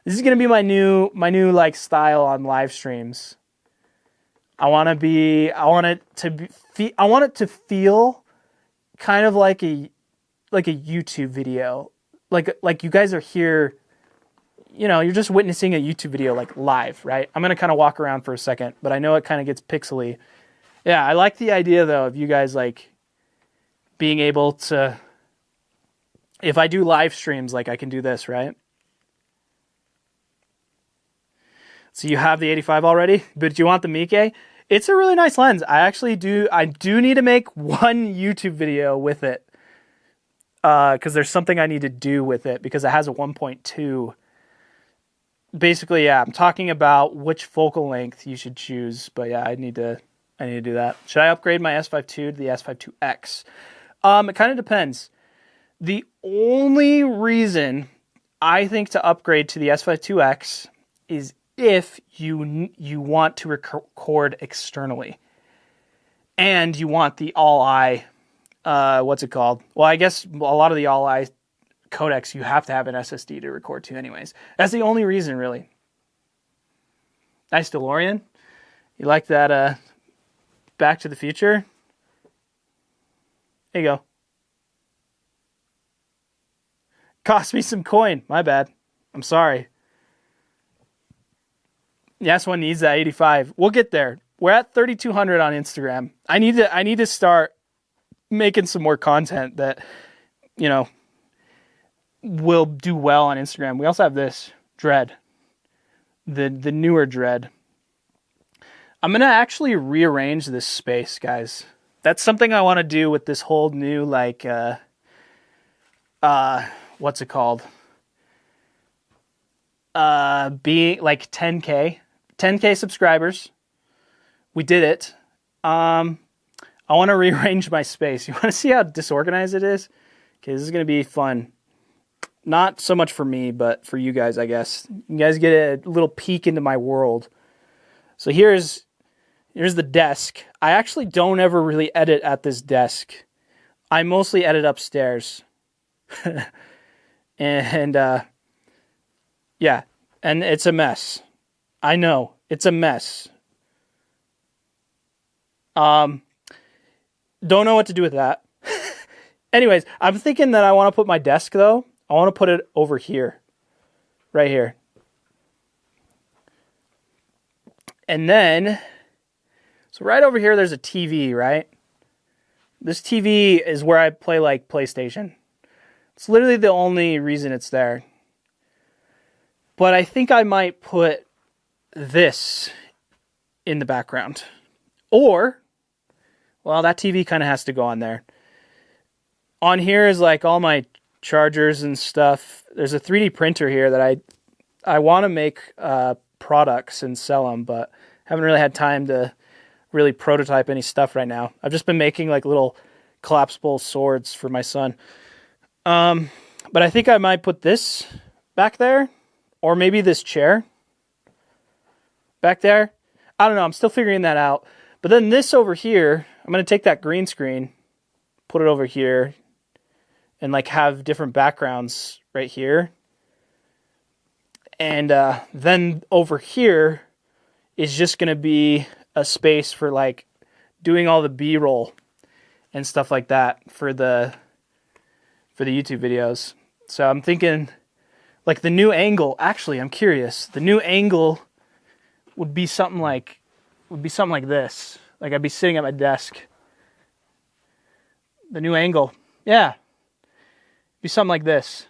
this is going to be my new like style on live streams. I want it to feel kind of like a YouTube video. Like you guys are here, you know, you're just witnessing a YouTube video like live, right? I'm going to kind of walk around for a second, but I know it kind of gets pixely. Yeah, I like the idea though of you guys like being able to, if I do live streams, like I can do this, right? So you have the 85 already, but you want the Miike? It's a really nice lens. I do need to make one YouTube video with it. Because there's something I need to do with it because it has a 1.2. Basically, yeah, I'm talking about which focal length you should choose. But yeah, I need to do that. Should I upgrade my S5 II to the S5IIx? It kind of depends. The only reason I think to upgrade to the S5IIx is if you want to record externally and you want the all-eye. What's it called? Well, I guess a lot of the all-eye codecs, you have to have an SSD to record to anyways. That's the only reason, really. Nice DeLorean. You like that Back to the Future? There you go. Cost me some coin. My bad. I'm sorry. Yes, one needs that 85. We'll get there. We're at 3,200 on Instagram. I need to start making some more content that, you know, will do well on Instagram. We also have this Dread, the newer Dread. I'm gonna actually rearrange this space, guys. That's something I want to do with this whole new like what's it called? Being like 10K subscribers. We did it. I want to rearrange my space. You want to see how disorganized it is? Okay, this is going to be fun. Not so much for me, but for you guys, I guess. You guys get a little peek into my world. So here's the desk. I actually don't ever really edit at this desk. I mostly edit upstairs. and yeah, and it's a mess. I know, it's a mess. Don't know what to do with that. Anyways, I'm thinking that I want to put my desk, though. I want to put it over here. Right here. And then, so right over here, there's a TV, right? This TV is where I play, like, PlayStation. It's literally the only reason it's there. But I think I might put this in the background. Or, well, that TV kind of has to go on there. On here is like all my chargers and stuff. There's a 3D printer here that I want to make products and sell them, but haven't really had time to really prototype any stuff right now. I've just been making like little collapsible swords for my son. But I think I might put this back there, or maybe this chair back there. I don't know. I'm still figuring that out. But then this over here, I'm going to take that green screen, put it over here, and like have different backgrounds right here. And then over here is just going to be a space for like doing all the B-roll and stuff like that for the YouTube videos. So I'm thinking like the new angle, actually I'm curious. The new angle would be something like this. Like I'd be sitting at my desk. The new angle. Yeah. Be something like this.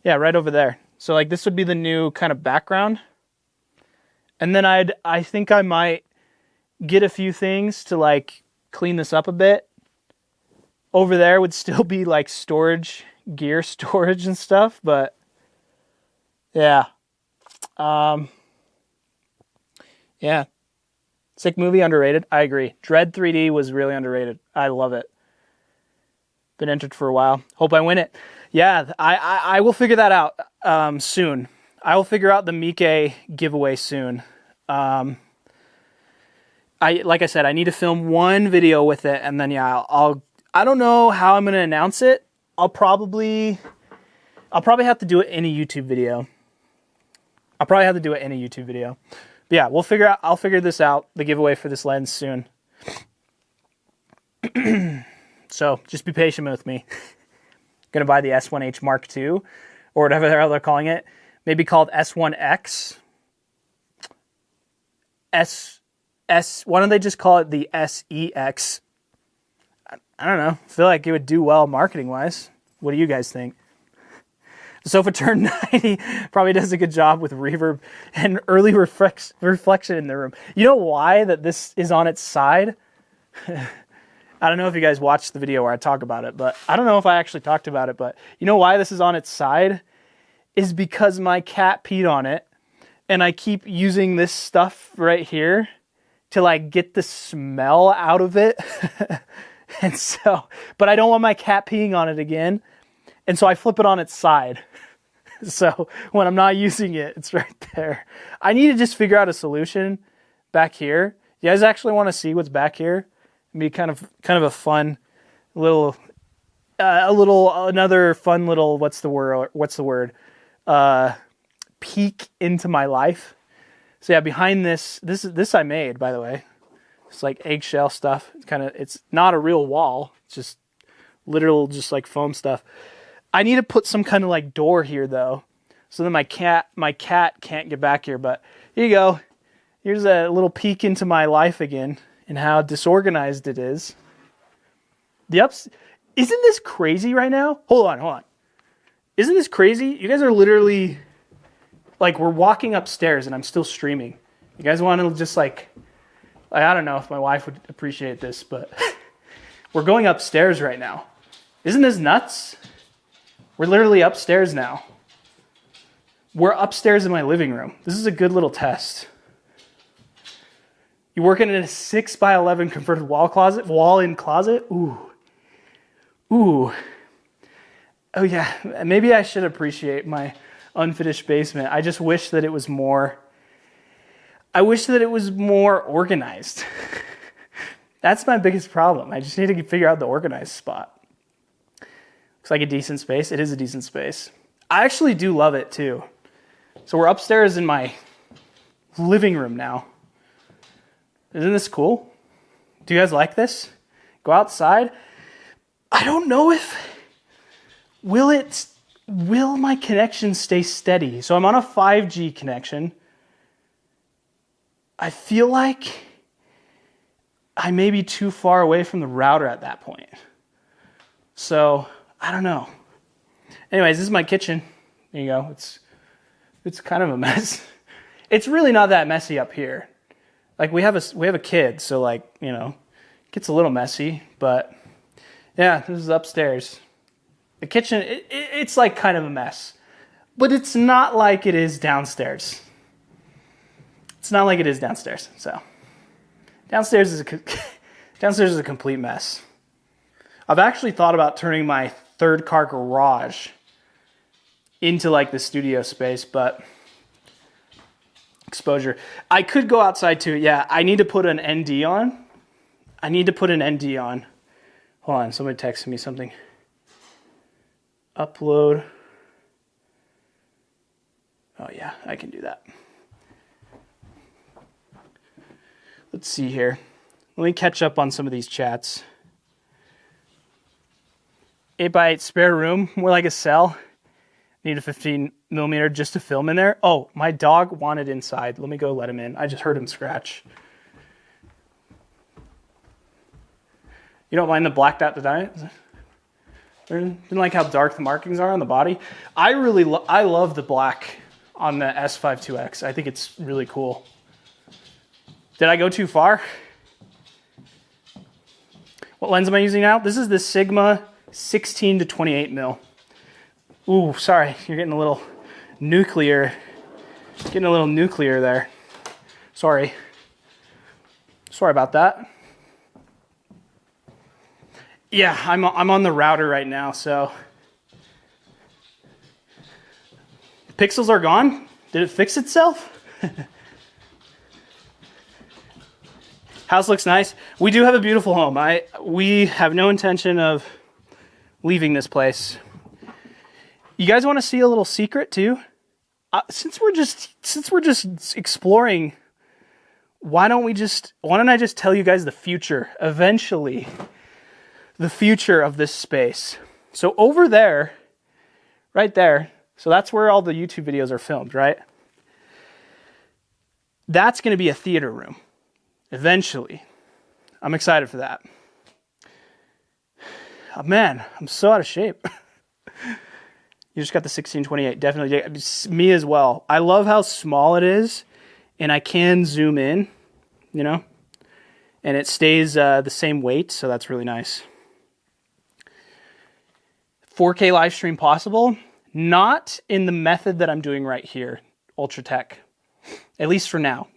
Yeah, right over there. So like this would be the new kind of background. And then I think I might get a few things to like clean this up a bit. Over there would still be like storage, gear storage and stuff, but yeah. Yeah. Sick movie, underrated. I agree. Dread 3D was really underrated. I love it. Been entered for a while. Hope I win it. Yeah, I will figure that out soon. I will figure out the Miike giveaway soon. Like I said, I need to film one video with it, and then yeah, I don't know how I'm gonna announce it. I'll probably have to do it in a YouTube video. But yeah, I'll figure this out, the giveaway for this lens soon. So just be patient with me. Gonna buy the S1H Mark II, or whatever they're calling it. Maybe called S1X. Why don't they just call it the SEX? I don't know. I feel like it would do well marketing wise. What do you guys think? The Sofaturn 90 probably does a good job with reverb and early reflection in the room. You know why that this is on its side? I don't know if you guys watched the video where I talk about it, but I don't know if I actually talked about it, but you know why this is on its side? Is because my cat peed on it, and I keep using this stuff right here to like get the smell out of it. And so, but I don't want my cat peeing on it again. And so I flip it on its side. So when I'm not using it, it's right there. I need to just figure out a solution back here. You guys actually want to see what's back here? It'd be kind of a fun little, another fun little, what's the word? Peek into my life. So yeah, behind this I made, by the way. It's like eggshell stuff. It's not a real wall. It's just literal, just like foam stuff. I need to put some kind of like door here though, so that my cat can't get back here. But here you go. Here's a little peek into my life again and how disorganized it is. Isn't this crazy right now? Hold on. Isn't this crazy? You guys are literally like, we're walking upstairs and I'm still streaming. You guys want to just like, I don't know if my wife would appreciate this, but we're going upstairs right now. Isn't this nuts? We're literally upstairs now. We're upstairs in my living room. This is a good little test. You working in a 6x11 converted wall-in closet? Ooh. Oh yeah, maybe I should appreciate my unfinished basement. I just wish that it was more organized. That's my biggest problem. I just need to figure out the organized spot. Looks like a decent space. It is a decent space. I actually do love it too. So we're upstairs in my living room now. Isn't this cool? Do you guys like this? Go outside. I don't know if will my connection stay steady? So I'm on a 5G connection. I feel like I may be too far away from the router at that point. So I don't know. Anyways, this is my kitchen. There you go. It's kind of a mess. It's really not that messy up here. Like we have a kid, so like, you know, it gets a little messy, but yeah, this is upstairs. The kitchen, it's like kind of a mess, but it's not like it is downstairs. So downstairs is Downstairs is a complete mess. I've actually thought about turning my third car garage into like the studio space, but exposure. I could go outside too. Yeah, I need to put an ND on. Hold on, somebody texted me something. Upload. Oh yeah, I can do that. Let's see here. Let me catch up on some of these chats. 8x8 spare room, more like a cell. Need a 15mm just to film in there. Oh, my dog wanted inside. Let me go let him in. I just heard him scratch. You don't mind the blacked out design? Didn't like how dark the markings are on the body. I love the black on the S5IIx. I think it's really cool. Did I go too far? What lens am I using now? This is the Sigma 16 to 28 mil. Ooh, sorry, you're getting a little nuclear. Getting a little nuclear there. Sorry. Sorry about that. Yeah, I'm on the router right now, so. Pixels are gone? Did it fix itself? House looks nice. We do have a beautiful home. We have no intention of leaving this place. You guys want to see a little secret too? Since we're just exploring, why don't I just tell you guys the future eventually? The future of this space. So over there, right there, so that's where all the YouTube videos are filmed, right? That's going to be a theater room. Eventually. I'm excited for that. Oh, man, I'm so out of shape. You just got the 1628. Definitely. Me as well. I love how small it is, and I can zoom in, you know, and it stays the same weight, so that's really nice. 4K live stream possible? Not in the method that I'm doing right here, Ultra Tech. At least for now.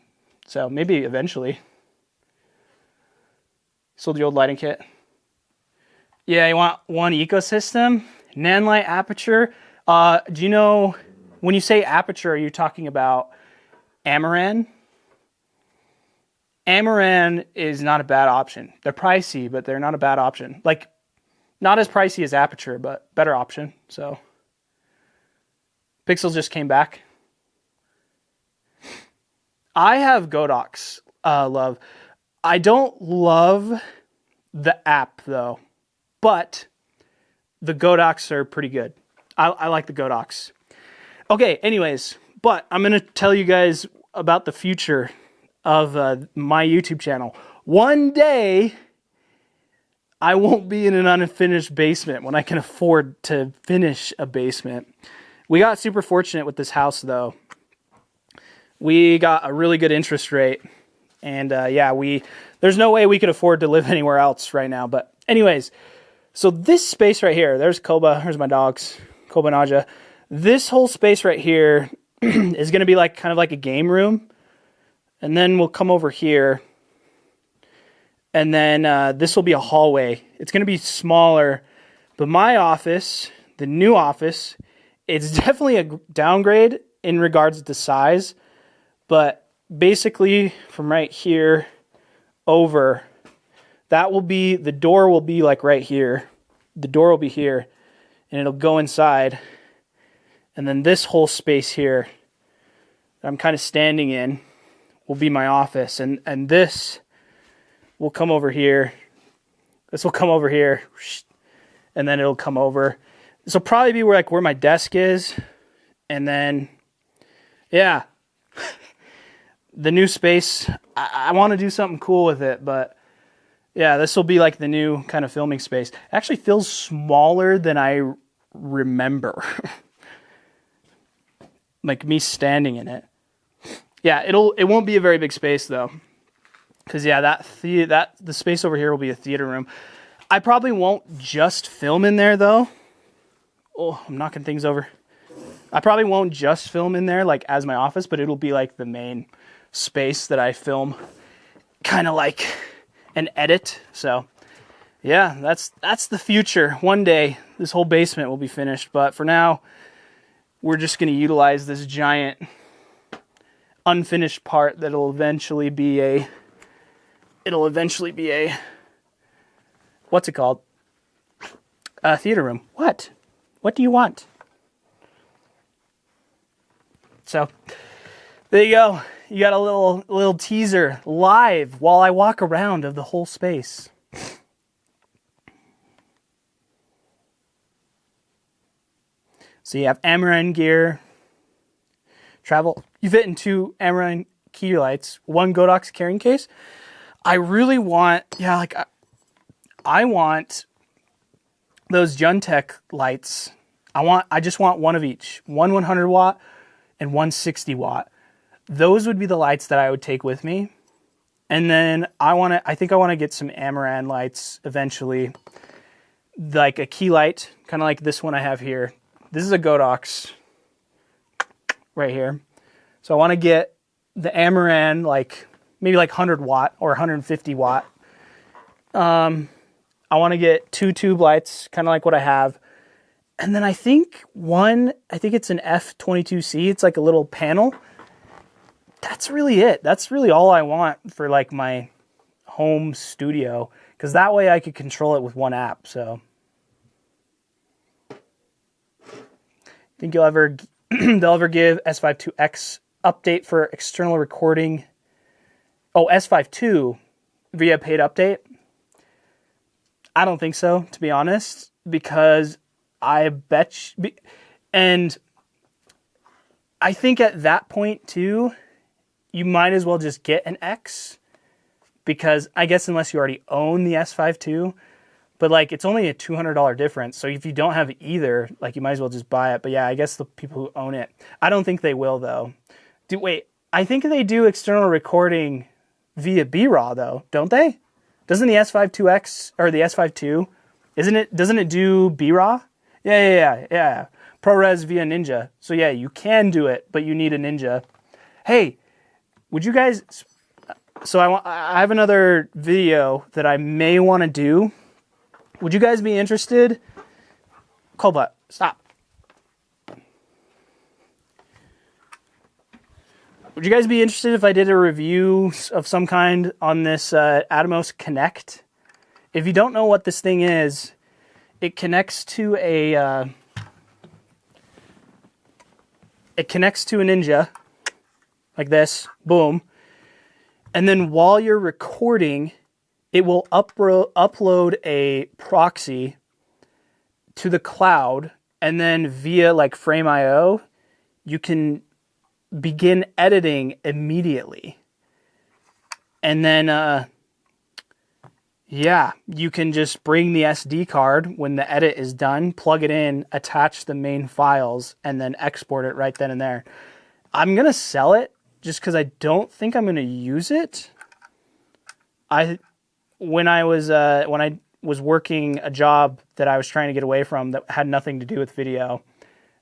So maybe eventually. Sold the old lighting kit. Yeah, you want one ecosystem? Nanlite aperture. Do you know, when you say aperture, are you talking about Amaran? Amaran is not a bad option. They're pricey, but they're not a bad option. Like, not as pricey as aperture, but better option. So, Pixels just came back. I have Godox, love. I don't love the app though, but the Godox are pretty good. I like the Godox. Okay, anyways, but I'm going to tell you guys about the future of my YouTube channel. One day, I won't be in an unfinished basement when I can afford to finish a basement. We got super fortunate with this house though. We got a really good interest rate. And yeah, there's no way we could afford to live anywhere else right now. But anyways, so this space right here, there's Koba, here's my dogs, Koba and Aja. This whole space right here is going to be like kind of like a game room. And then we'll come over here. And then this will be a hallway. It's going to be smaller. But my office, the new office, it's definitely a downgrade in regards to size. But basically from right here over, that will be, the door will be like right here. The door will be here. And it'll go inside. And then this whole space here that I'm kind of standing in will be my office. And this will come over here. This will come over here. And then it'll come over. This will probably be where my desk is. And then, yeah. The new space, I want to do something cool with it. But, yeah, this will be like the new kind of filming space. It actually feels smaller than I remember. Like me standing in it. Yeah, it won't be a very big space though. Cause yeah, the space over here will be a theater room. I probably won't just film in there though. Oh, I'm knocking things over. I probably won't just film in there like as my office, but it'll be like the main space that I film kind of like and edit. So yeah, that's the future. One day this whole basement will be finished, but for now we're just going to utilize this giant unfinished part that'll eventually be a what's it called? A theater room. What do you want? So there you go. You got a little teaser live while I walk around of the whole space. So you have Amaran gear, travel. You fit in 2 Amaran key lights, 1 Godox carrying case. I really want, I want those Juntech lights. I just want one of each, one 100 watt and one 60 watt. Those would be the lights that I would take with me. And then I think I want to get some Amaran lights eventually, like a key light, kind of like this one I have here. This is a Godox right here. So I want to get the Amaran, maybe 100 watt or 150 watt. I want to get 2 tube lights, kind of like what I have. And then I think it's an F22C. It's like a little panel. That's really it. That's really all I want for my home studio, because that way I could control it with one app. So think they'll ever give S5IIx update for external recording? Oh, S5II via paid update? I don't think so, to be honest, because and I think at that point too, you might as well just get an X, because I guess unless you already own the S5II, but it's only a $200 difference. So if you don't have either, you might as well just buy it. But yeah, I guess the people who own it, I don't think they will though. Wait, I think they do external recording via B-RAW though, don't they? Doesn't the S5IIx or the S5II, doesn't it do B-RAW? Yeah. ProRes via Ninja. So yeah, you can do it, but you need a Ninja. Hey, would you guys, so I have another video that I may want to do. Would you guys be interested? Cold butt, stop. Would you guys be interested if I did a review of some kind on this Atomos Connect? If you don't know what this thing is, it connects to a Ninja, like this, boom. And then while you're recording, it will upload a proxy to the cloud, and then via Frame.io, you can begin editing immediately. And then, you can just bring the SD card when the edit is done, plug it in, attach the main files, and then export it right then and there. I'm going to sell it just because I don't think I'm going to use it. When I was working a job that I was trying to get away from that had nothing to do with video,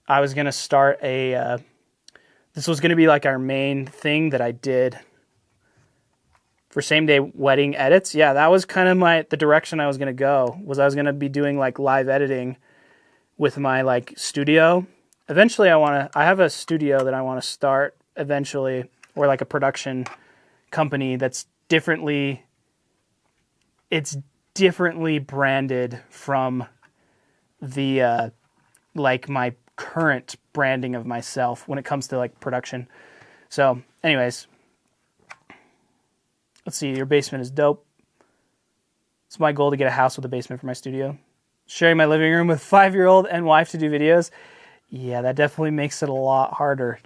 I was going to start this was going to be our main thing that I did for same day wedding edits. Yeah, that was kind of the direction I was going to go, was I was going to be doing live editing with my studio. Eventually I have a studio that I want to start eventually, or a production company that's differently branded from the my current branding of myself when it comes to production. So anyways, let's see, your basement is dope. It's my goal to get a house with a basement for my studio. Sharing my living room with 5-year-old and wife to do videos. Yeah, that definitely makes it a lot harder.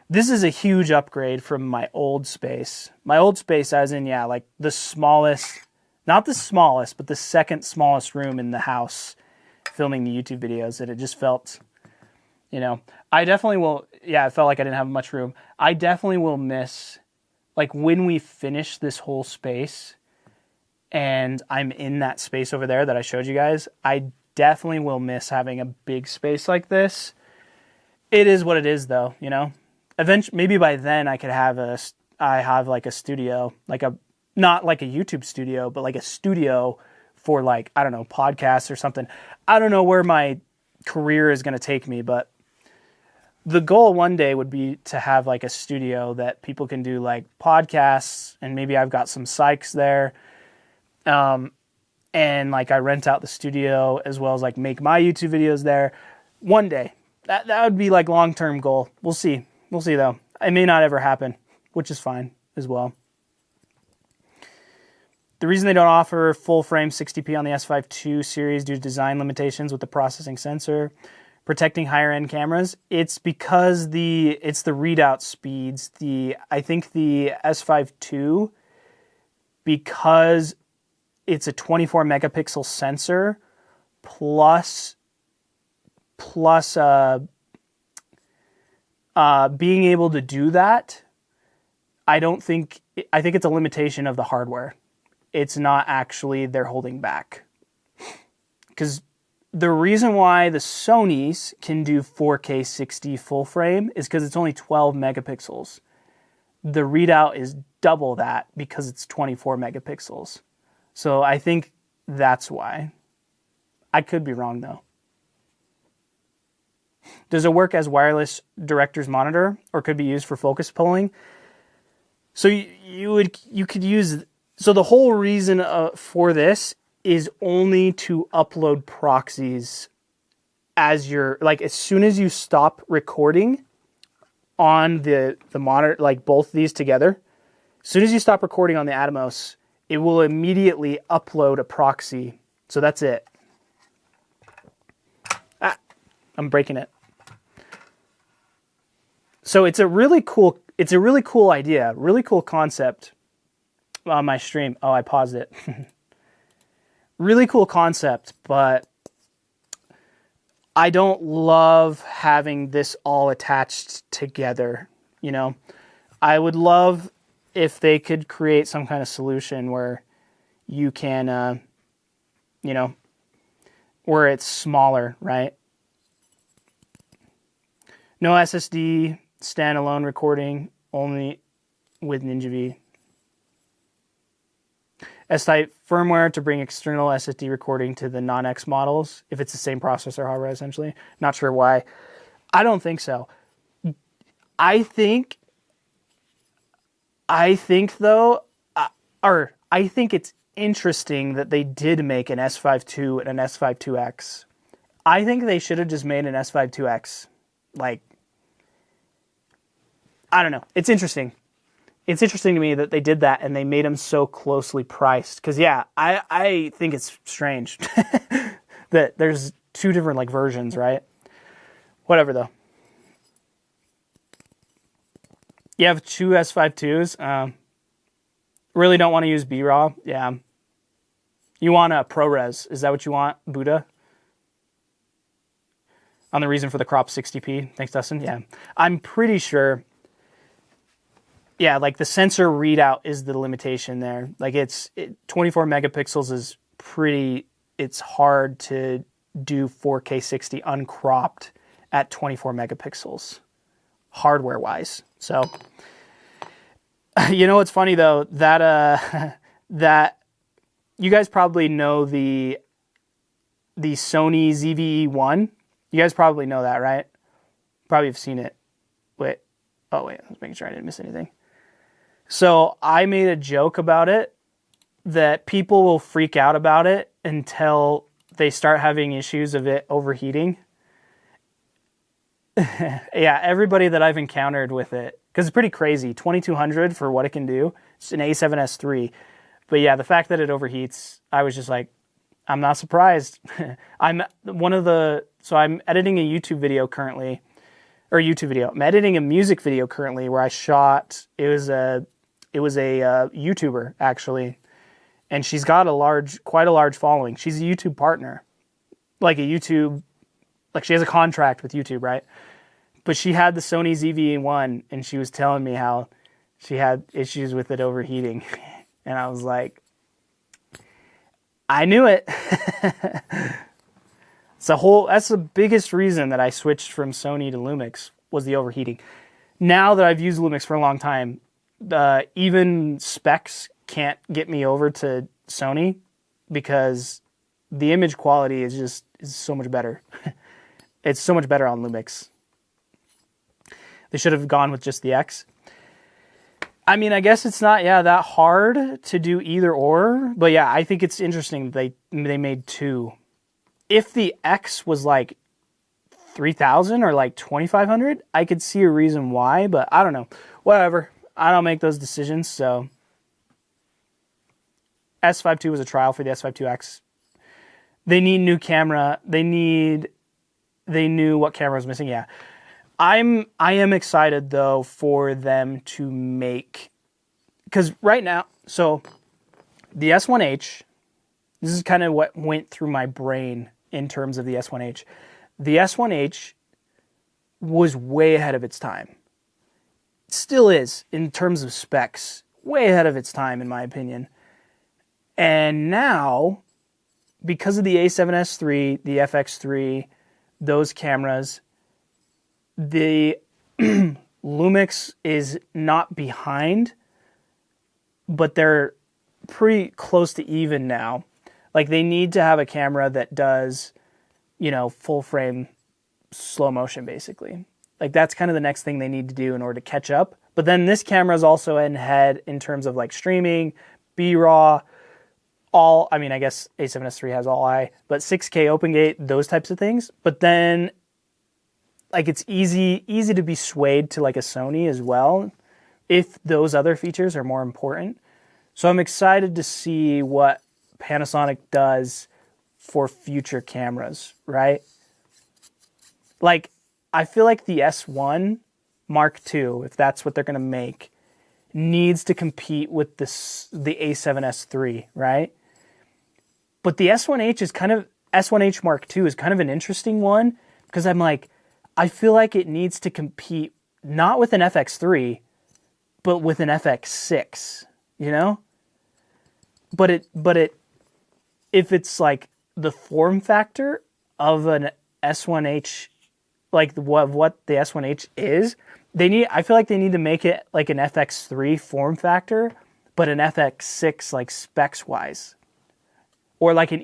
This is a huge upgrade from my old space. My old space, as in, the smallest, not the smallest, but the second smallest room in the house filming the YouTube videos, that it just felt, I definitely will, it felt like I didn't have much room. I definitely will miss, when we finish this whole space and I'm in that space over there that I showed you guys, I definitely will miss having a big space like this. It is what it is though, Eventually, maybe by then I could have a studio, not like a YouTube studio, but like a studio for like, I don't know, podcasts or something. I don't know where my career is going to take me, but the goal one day would be to have like a studio that people can do like podcasts, and maybe I've got some psychs there. And like I rent out the studio as well as like make my YouTube videos there one day. That would be like long-term goal. We'll see. We'll see though. It may not ever happen, which is fine as well. The reason they don't offer full frame 60p on the S5 II series due to design limitations with the processing sensor protecting higher end cameras, it's because it's the readout speeds. I think the S5 II, because it's a 24 megapixel sensor plus being able to do that, I think it's a limitation of the hardware. It's not actually they're holding back. Because the reason why the Sonys can do 4K 60 full frame is because it's only 12 megapixels. The readout is double that because it's 24 megapixels. So I think that's why. I could be wrong though. Does it work as wireless director's monitor or could be used for focus pulling? So you could use. So the whole reason for this is only to upload proxies as as soon as you stop recording on the monitor, like both these together, as soon as you stop recording on the Atomos, it will immediately upload a proxy. So that's it. I'm breaking it. So it's a really cool idea, really cool concept on my stream. Oh, I paused it. Really cool concept, but I don't love having this all attached together, you know? I would love if they could create some kind of solution where you can, where it's smaller, right? No SSD, standalone recording, only with NinjaV. S-Type firmware to bring external SSD recording to the non-X models, if it's the same processor hardware, essentially. Not sure why. I don't think so. I think though, I think it's interesting that they did make an S5 II and an S5 IIx. I think they should have just made an S5 IIx. Like, I don't know. It's interesting. It's interesting to me that they did that and they made them so closely priced. Because, yeah, I think it's strange that there's two different, like, versions, right? Whatever, though. You have two S5 IIs. Really don't want to use B-RAW. Yeah. You want a ProRes. Is that what you want, Buddha? On the reason for the crop 60p. Thanks, Dustin. Yeah. I'm pretty sure... Yeah, like the sensor readout is the limitation there. Like 24 megapixels is it's hard to do 4K 60 uncropped at 24 megapixels, hardware-wise. So, you know what's funny though? That you guys probably know the Sony ZV-E1. You guys probably know that, right? Probably have seen it. Wait, I was making sure I didn't miss anything. So I made a joke about it that people will freak out about it until they start having issues of it overheating. Yeah, everybody that I've encountered with it, because it's pretty crazy. 2200 for what it can do. It's an A7S III. But yeah, the fact that it overheats, I was just like, I'm not surprised. I'm editing a YouTube video currently. I'm editing a music video currently where I shot, it was a YouTuber actually, and she's got quite a large following. She's a YouTube partner, like she has a contract with YouTube, right? But she had the Sony ZV-E1 and she was telling me how she had issues with it overheating. And I was like, I knew it. That's the biggest reason that I switched from Sony to Lumix was the overheating. Now that I've used Lumix for a long time, even specs can't get me over to Sony because the image quality is so much better. It's so much better on Lumix. They should have gone with just the X. I mean, I guess it's not, that hard to do either or. But yeah, I think it's interesting that they made two. If the X was like 3,000 or like 2,500, I could see a reason why. But I don't know. Whatever. I don't make those decisions. So S5 II was a trial for the S5 IIx. They need new camera. They knew what camera was missing. Yeah. I am excited though for them to make, because right now, so the S1H, this is kind of what went through my brain in terms of the S1H. The S1H was way ahead of its time. It still is in terms of specs, way ahead of its time in my opinion. And now, because of the A7S III, the FX3, those cameras, the Lumix is not behind, but they're pretty close to even now. Like they need to have a camera that does, full frame slow motion basically. Like that's kind of the next thing they need to do in order to catch up. But then this camera is also ahead in terms of like streaming, B-RAW, I guess A7S III has all I, but 6K OpenGate, those types of things. But then like it's easy to be swayed to like a Sony as well if those other features are more important. So I'm excited to see what Panasonic does for future cameras, right? Like I feel like the S1 Mark II, if that's what they're going to make, needs to compete with the A7S III, right? But the S1H Mark II is kind of an interesting one because I'm like, I feel like it needs to compete not with an FX3, but with an FX6, But if it's like the form factor of an S1H, like what the S1H is, I feel like they need to make it like an FX3 form factor, but an FX6 like specs wise, or like an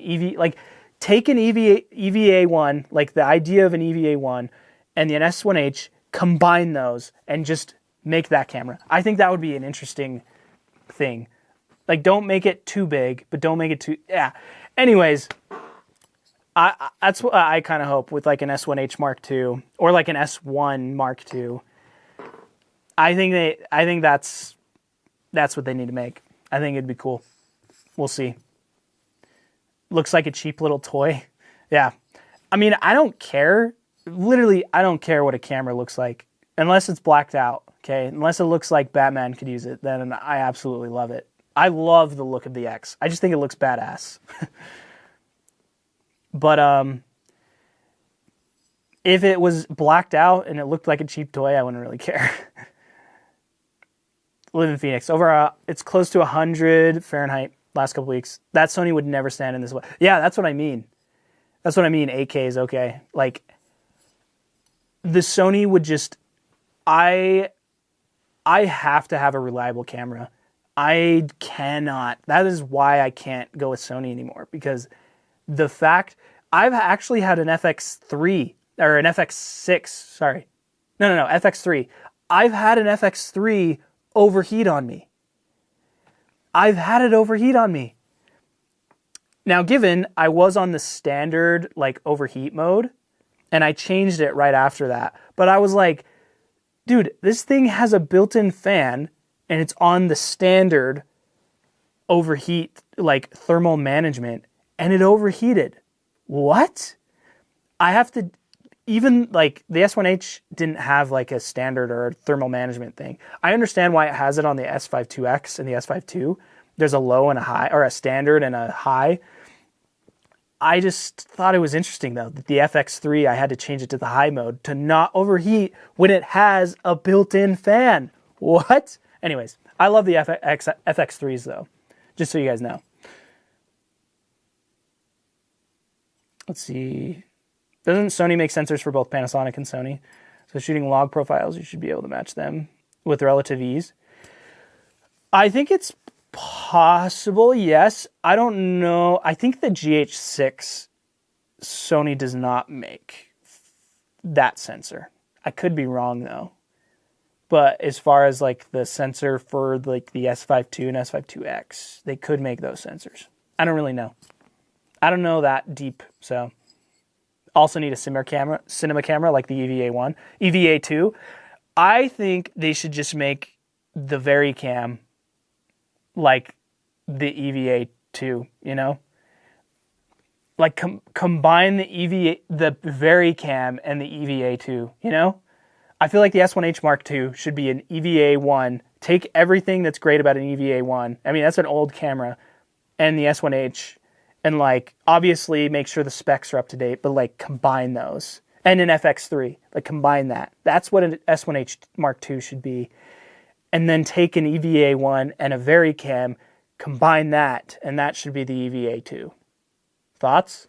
take an EVA one, like the idea of an EVA one, and the S1H, combine those and just make that camera. I think that would be an interesting thing. Like, don't make it too big, but don't make it too... Yeah. Anyways, that's what I kind of hope with like an S1H Mark II or like an S1 Mark II. I think that's what they need to make. I think it'd be cool. We'll see. Looks like a cheap little toy. Yeah. I mean, I don't care. Literally, I don't care what a camera looks like unless it's blacked out, okay? Unless it looks like Batman could use it, then I absolutely love it. I love the look of the X. I just think it looks badass. But if it was blacked out and it looked like a cheap toy, I wouldn't really care. Live in Phoenix. It's close to 100 Fahrenheit last couple weeks. That Sony would never stand in this way. Yeah, that's what I mean. 8K is okay. Like, the Sony would just... I have to have a reliable camera. I cannot. That is why I can't go with Sony anymore. Because the fact... I've actually had an FX3... Or an FX6, sorry. No, FX3. I've had an FX3 overheat on me. I've had it overheat on me. Now, given I was on the standard, like, overheat mode, and I changed it right after that. But I was like, dude, this thing has a built-in fan, and it's on the standard overheat, like, thermal management, and it overheated. What? I have to... Even, like, the S1H didn't have, like, a standard or a thermal management thing. I understand why it has it on the S5IIx and the S5 II. There's a low and a high, or a standard and a high. I just thought it was interesting, though, that the FX3, I had to change it to the high mode to not overheat when it has a built-in fan. What? Anyways, I love the FX3s, though, just so you guys know. Let's see. Doesn't Sony make sensors for both Panasonic and Sony? So shooting log profiles, you should be able to match them with relative ease. I think it's Possible, yes. I don't know. I think the GH6 Sony does not make that sensor. I could be wrong though. But as far as like the sensor for like the S5 II and S5IIx, they could make those sensors. I don't really know. I don't know that deep. So also need a cinema camera like the EVA1, EVA2. I think they should just make the VariCam like the EVA2, you know? Like combine the VariCam and the EVA2, you know? I feel like the S1H Mark II should be an EVA1. Take everything that's great about an EVA1. I mean, that's an old camera. And the S1H. And, like, obviously make sure the specs are up to date. But, like, combine those. And an FX3. Like, combine that. That's what an S1H Mark II should be. And then take an EVA1 and a VariCam. Combine that. And that should be the EVA2. Thoughts?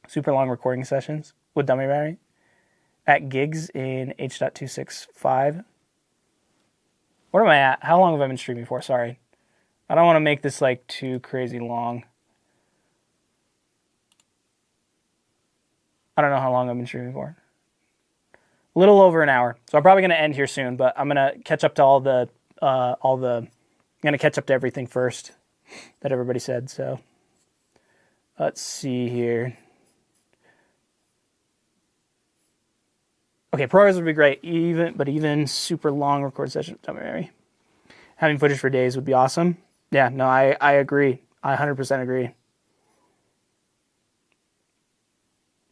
Super long recording sessions with dummy battery. At gigs in H.265. Where am I at? How long have I been streaming for? Sorry. I don't want to make this like too crazy long. I don't know how long I've been streaming for. A little over an hour. So I'm probably going to end here soon, but I'm going to catch up to I'm going to catch up to everything first that everybody said. So let's see here. Okay, ProRes would be great, even super long record session. Having footage for days would be awesome. Yeah, no, I agree. I 100% agree.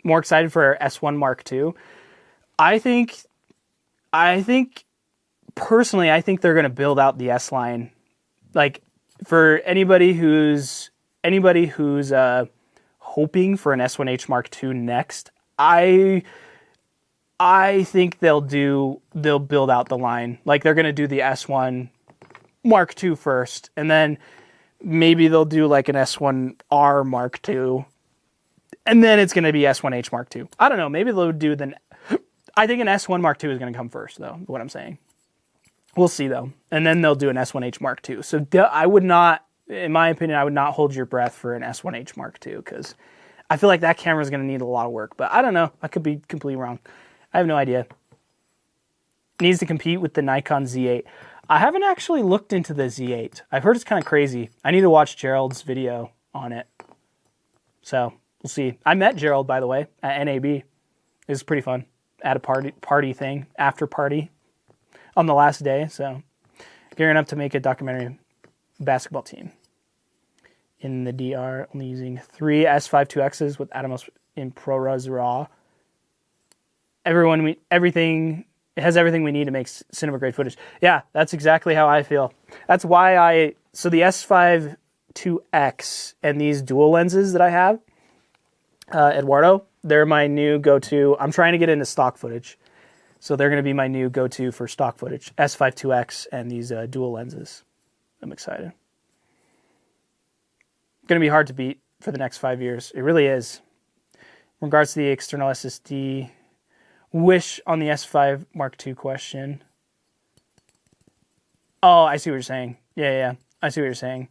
More excited for S1 Mark II. I think personally, I think they're going to build out the S line. Like for anybody who's hoping for an S1H Mark II next, I think they'll build out the line. Like they're going to do the S1 Mark II first, and then maybe they'll do like an S1R Mark II, and then it's going to be S1H Mark II. I don't know. Maybe they'll do I think an S1 Mark II is going to come first, though, what I'm saying. We'll see, though. And then they'll do an S1H Mark II. So I would not, in my opinion, I would not hold your breath for an S1H Mark II, because I feel like that camera is going to need a lot of work. But I don't know. I could be completely wrong. I have no idea. Needs to compete with the Nikon Z8. I haven't actually looked into the Z8. I've heard it's kind of crazy. I need to watch Gerald's video on it. So, we'll see. I met Gerald, by the way, at NAB. It was pretty fun. At a party thing, after party, on the last day. So, gearing up to make a documentary basketball team. In the DR, only using 3 S5IIx's with Atomos in ProRes RAW. Everything, it has everything we need to make cinema grade footage. Yeah, that's exactly how I feel. That's why so the S5IIx and these dual lenses that I have, Eduardo, they're my new go-to. I'm trying to get into stock footage. So they're going to be my new go-to for stock footage. S5IIx and these dual lenses. I'm excited. Going to be hard to beat for the next 5 years. It really is. In regards to the external SSD, wish on the S5 Mark II question. Oh, I see what you're saying. Yeah. I see what you're saying.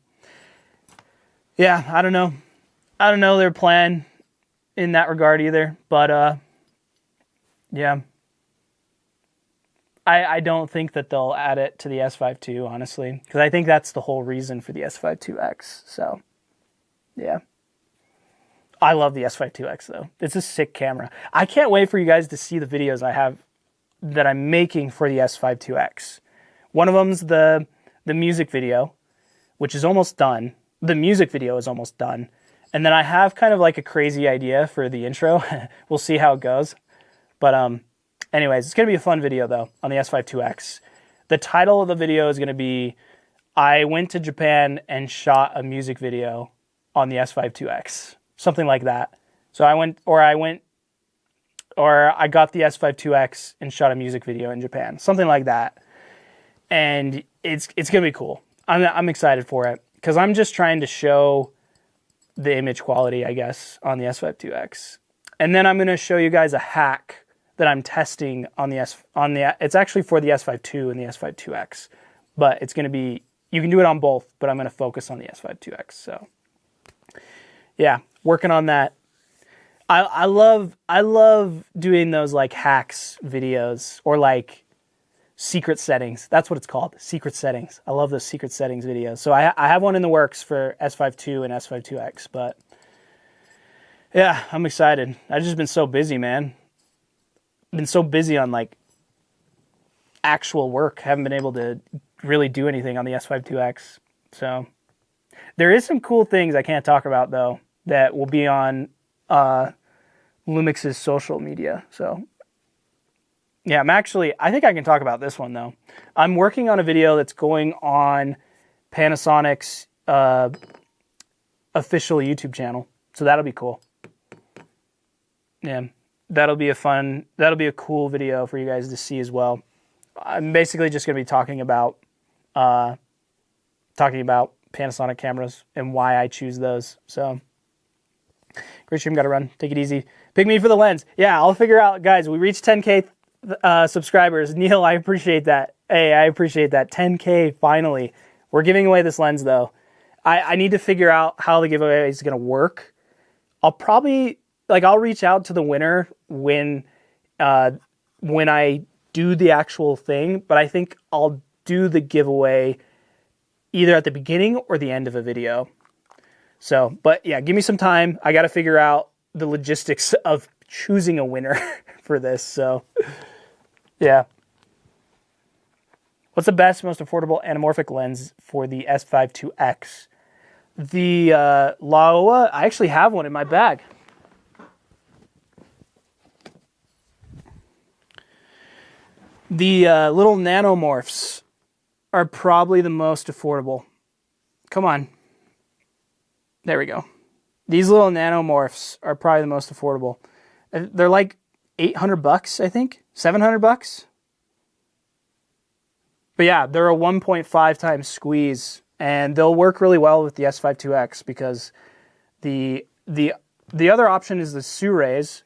Yeah, I don't know. I don't know their plan in that regard either. But, yeah. I don't think that they'll add it to the S5 II, honestly. Because I think that's the whole reason for the S5 IIx. So, yeah. I love the S5 IIx, though. It's a sick camera. I can't wait for you guys to see the videos I have that I'm making for the S5 IIx. One of them's the music video, which is almost done. The music video is almost done. And then I have kind of like a crazy idea for the intro. We'll see how it goes. But anyways, it's going to be a fun video, though, on the S5 IIx. The title of the video is going to be, I went to Japan and shot a music video on the S5 IIx. Something like that. So I got the S5 IIx and shot a music video in Japan. Something like that. And it's going to be cool. I'm excited for it because I'm just trying to show the image quality, I guess, on the S5 IIx. And then I'm going to show you guys a hack that I'm testing on it's actually for the S5 II and the S5 IIx, but it's going to be You can do it on both, but I'm going to focus on the S5IIx. So yeah, working on that. I love doing those like hacks videos or like secret settings. That's what it's called, secret settings. I love those secret settings videos. So I have one in the works for S5 II and S5IIx, but yeah, I'm excited. I've just been so busy, man. Been so busy on like actual work. Haven't been able to really do anything on the S5IIx. So there is some cool things I can't talk about though that will be on Lumix's social media. So yeah, I think I can talk about this one though. I'm working on a video that's going on Panasonic's official YouTube channel. So that'll be cool. Yeah, that'll be a cool video for you guys to see as well. I'm basically just going to be talking about Panasonic cameras and why I choose those. So great stream, got to run. Take it easy. Pick me for the lens. Yeah, I'll figure out, guys. We reached 10K subscribers. Neil, I appreciate that. Hey, I appreciate that. 10K finally. We're giving away this lens though. I need to figure out how the giveaway is going to work. I'll reach out to the winner when I do the actual thing, but I think I'll do the giveaway either at the beginning or the end of a video. So, but yeah, give me some time. I got to figure out the logistics of choosing a winner for this. So, yeah. What's the best, most affordable anamorphic lens for the S5IIx? The Laowa, I actually have one in my bag. The little nanomorphs are probably the most affordable. Come on. There we go. These little nanomorphs are probably the most affordable. They're like $800, I think. $700. But yeah, they're a 1.5 times squeeze, and they'll work really well with the S5IIx because the other option is the Surays.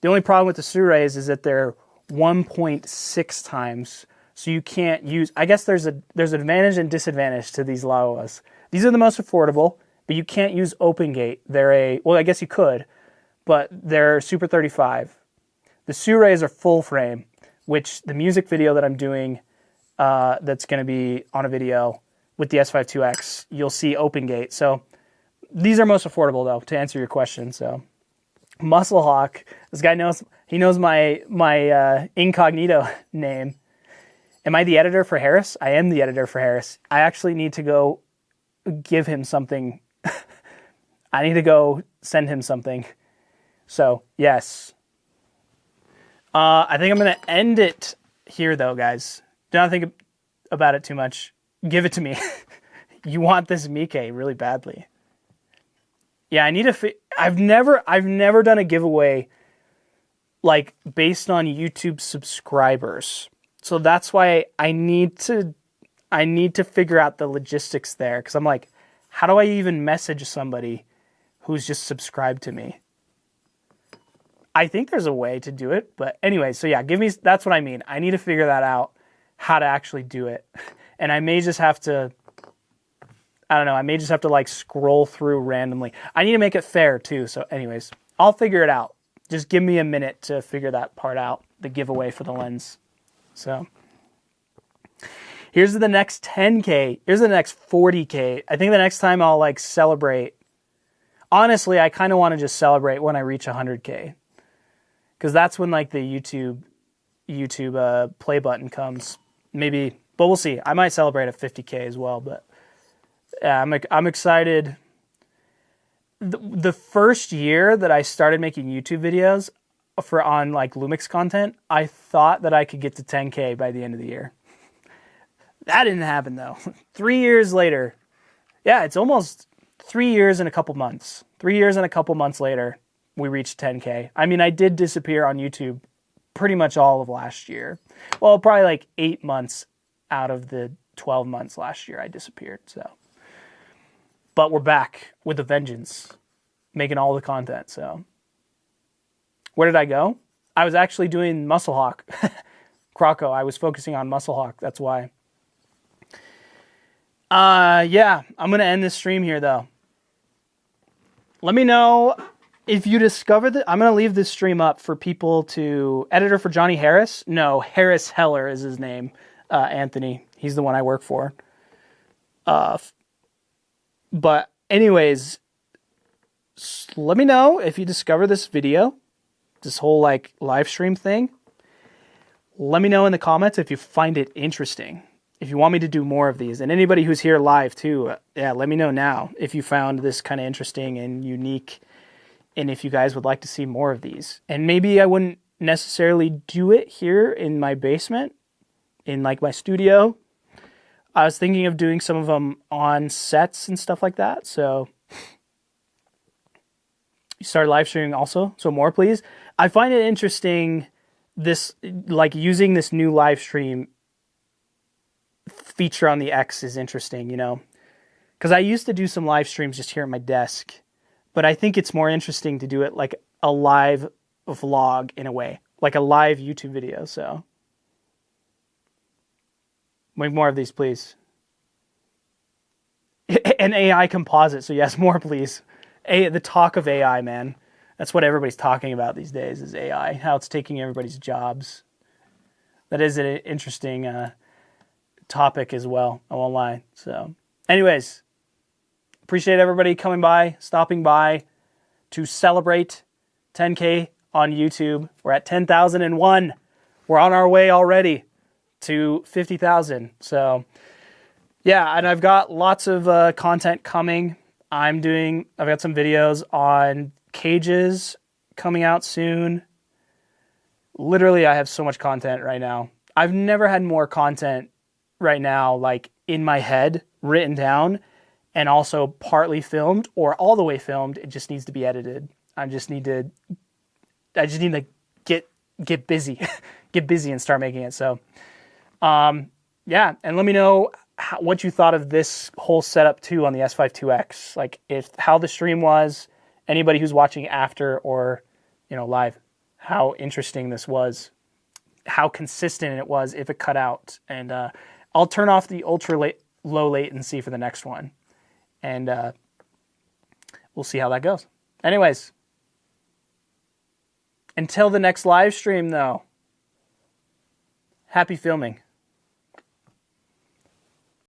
The only problem with the Surays is that they're 1.6 times, so you can't use. I guess there's an advantage and disadvantage to these Laowas. These are the most affordable, but you can't use open gate. Well, I guess you could, but they're Super 35. The Surays are full frame, which the music video that I'm doing, that's going to be on a video with the S5IIx, you'll see open gate. So these are most affordable though, to answer your question. So Musclehawk, this guy knows my incognito name. Am I the editor for Harris? I am the editor for Harris. I actually need to go give him something. I need to go send him something. So yes. I think I'm going to end it here though, guys. Do not think about it too much. Give it to me. You want this Mike really badly. Yeah, I need to. I've never done a giveaway like based on YouTube subscribers. So that's why I need to figure out the logistics there, because I'm like, how do I even message somebody who's just subscribed to me? I think there's a way to do it, but anyway, so yeah, that's what I mean. I need to figure that out, how to actually do it. And I may just have to, I don't know, I may just have to like scroll through randomly. I need to make it fair too. So anyways, I'll figure it out. Just give me a minute to figure that part out, the giveaway for the lens. So here's the next 10K. Here's the next 40K. I think the next time I'll like celebrate. Honestly, I kind of want to just celebrate when I reach 100K. Because that's when like the YouTube play button comes. Maybe, but we'll see. I might celebrate at 50K as well. But yeah, I'm excited. The first year that I started making YouTube videos on like Lumix content, I thought that I could get to 10K by the end of the year. That didn't happen though. 3 years later, yeah, it's almost 3 years and a couple months. 3 years and a couple months later, we reached 10K. I mean, I did disappear on YouTube pretty much all of last year. Well, probably like 8 months out of the 12 months last year I disappeared. So, but we're back with a vengeance, making all the content. So where did I go? I was actually doing Musclehawk. Croco. I was focusing on Musclehawk. That's why. Yeah, I'm going to end this stream here, though. Let me know if you discover that. I'm going to leave this stream up for people to... Editor for Johnny Harris? No, Harris Heller is his name. Anthony. He's the one I work for. But anyways, let me know if you discover this video, this whole like live stream thing. Let me know in the comments if you find it interesting. If you want me to do more of these, and anybody who's here live too, yeah, let me know now if you found this kind of interesting and unique, and if you guys would like to see more of these. And maybe I wouldn't necessarily do it here in my basement, in like my studio. I was thinking of doing some of them on sets and stuff like that. So you start live streaming also. So more, please. I find it interesting, this like using this new live stream feature on the X is interesting, you know, because I used to do some live streams just here at my desk, but I think it's more interesting to do it like a live vlog in a way, like a live YouTube video. So make more of these, please. An AI composite. So yes, more, please. The talk of AI, man. That's what everybody's talking about these days is AI, how it's taking everybody's jobs. That is an interesting topic as well. I won't lie. So anyways, appreciate everybody coming by, stopping by to celebrate 10K on YouTube. We're at 10,001. We're on our way already to 50,000. So yeah, and I've got lots of content coming. I've got some videos on cages coming out soon. Literally, I have so much content right now. I've never had more content right now, like in my head, written down, and also partly filmed or all the way filmed. It just needs to be edited. I just need to get busy, get busy and start making it. So, yeah, and let me know what you thought of this whole setup too on the S5IIx. Like how the stream was, anybody who's watching after or, you know, live, how interesting this was, how consistent it was if it cut out. And I'll turn off the low latency for the next one. And we'll see how that goes. Anyways, until the next live stream though, happy filming.